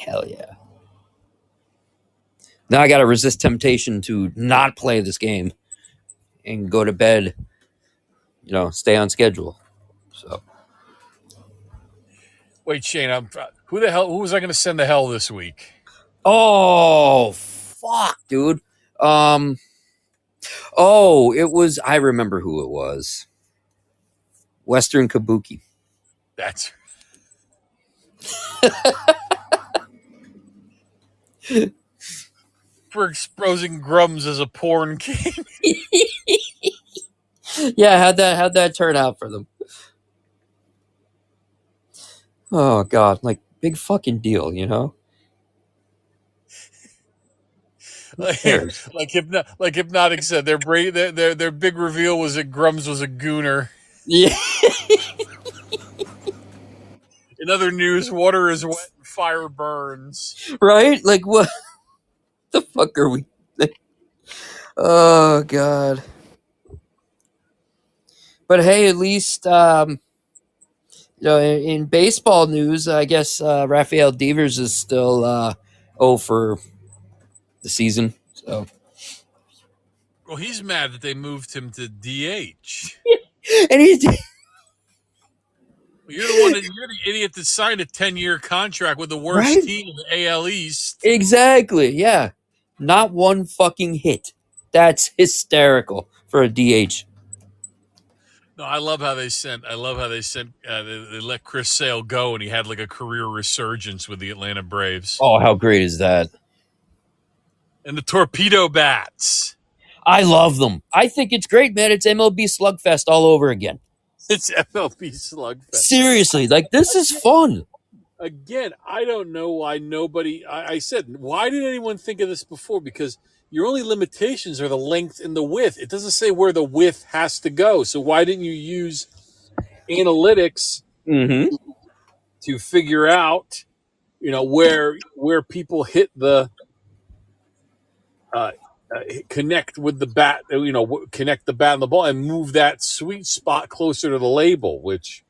Hell yeah. Now I gotta resist temptation to not play this game and go to bed. Stay on schedule. So Wait, Shane, who was I going to send to hell this week? oh fuck, dude. It was. I remember who it was. Western Kabuki. That's for exposing Grums as a porn king. Yeah, how'd that turn out for them? Oh God, like big fucking deal, like Hypnotic said, their big reveal was that Grums was a gooner. Yeah. In other news, water is wet and fire burns. Right? Like what the fuck are we? Oh God. But hey, at least in baseball news, I guess Rafael Devers is still for the season. So Well, he's mad that they moved him to DH. and he's You're the idiot that signed a 10-year contract with the worst Right? team in the AL East. Exactly, yeah. Not one fucking hit. That's hysterical for a DH. No, I love how they sent. They let Chris Sale go, and he had like a career resurgence with the Atlanta Braves. Oh, how great is that? And the Torpedo Bats. I love them. I think it's great, man. It's MLB Slugfest all over again. It's MLB Slugfest. Seriously, like this is fun. again, I don't know why nobody. I said, why did anyone think of this before? Because your only limitations are the length and the width. It doesn't say where the width has to go. So why didn't you use analytics Mm-hmm. to figure out, where people hit the uh, connect with the bat, connect the bat and the ball, and move that sweet spot closer to the label. Which,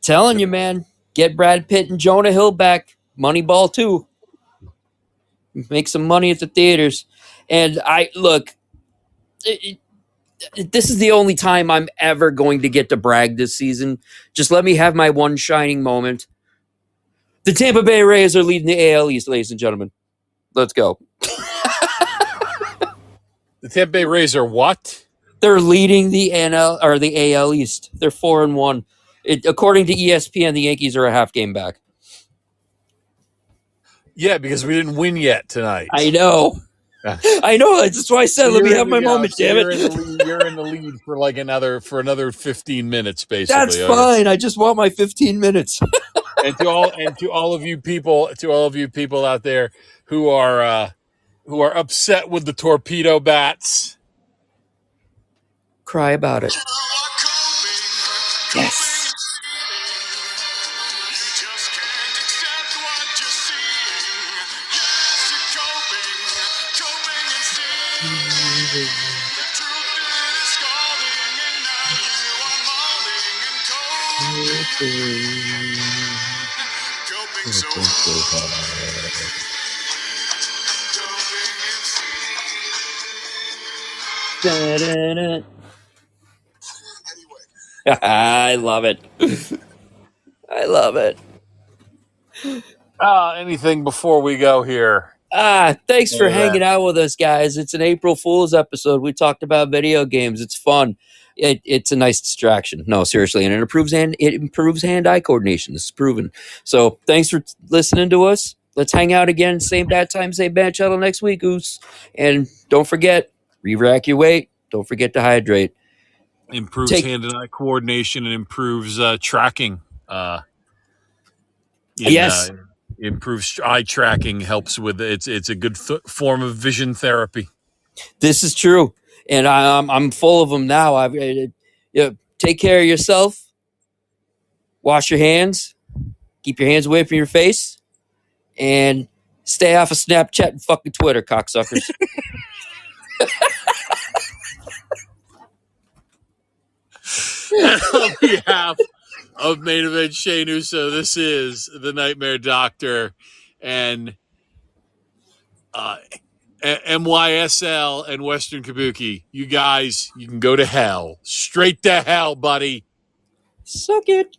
Telling you, man, get Brad Pitt and Jonah Hill back. Moneyball 2. Make some money at the theaters. And I look, this is the only time I'm ever going to get to brag this season. Just let me have my one shining moment. The Tampa Bay Rays are leading the AL East, ladies and gentlemen. Let's go. the Tampa Bay Rays are what? They're leading the NL or the AL East. They're 4-1. According to ESPN, the Yankees are a half game back. Yeah, because we didn't win yet tonight. I know. I know. That's why I said, let me have my moment, damn it. You're in the lead for like another 15 minutes, basically. That's fine. I just want my 15 minutes. And to all of you people out there who are upset with the torpedo bats, cry about it. Yes. I love it. I love it. anything before we go here? Thanks for hanging out with us, guys. It's an April Fool's episode. We talked about video games. It's fun. It's a nice distraction. No, seriously, and it improves hand-eye coordination. This is proven. So thanks for listening to us. Let's hang out again. Same bad time, same bad channel next week, Goose. And don't forget, re-rack your weight. Don't forget to hydrate. Improves hand and eye coordination and improves tracking. Yes. Improves eye tracking, helps with it's a good form of vision therapy. This is true, and I'm full of them now. Take care of yourself. Wash your hands. Keep your hands away from your face, and stay off of Snapchat and fucking Twitter, cocksuckers. On behalf of Main Event Shane Uso, this is the Nightmare Doctor and MYSL and Western Kabuki. You guys, you can go to hell. Straight to hell, buddy. Suck it.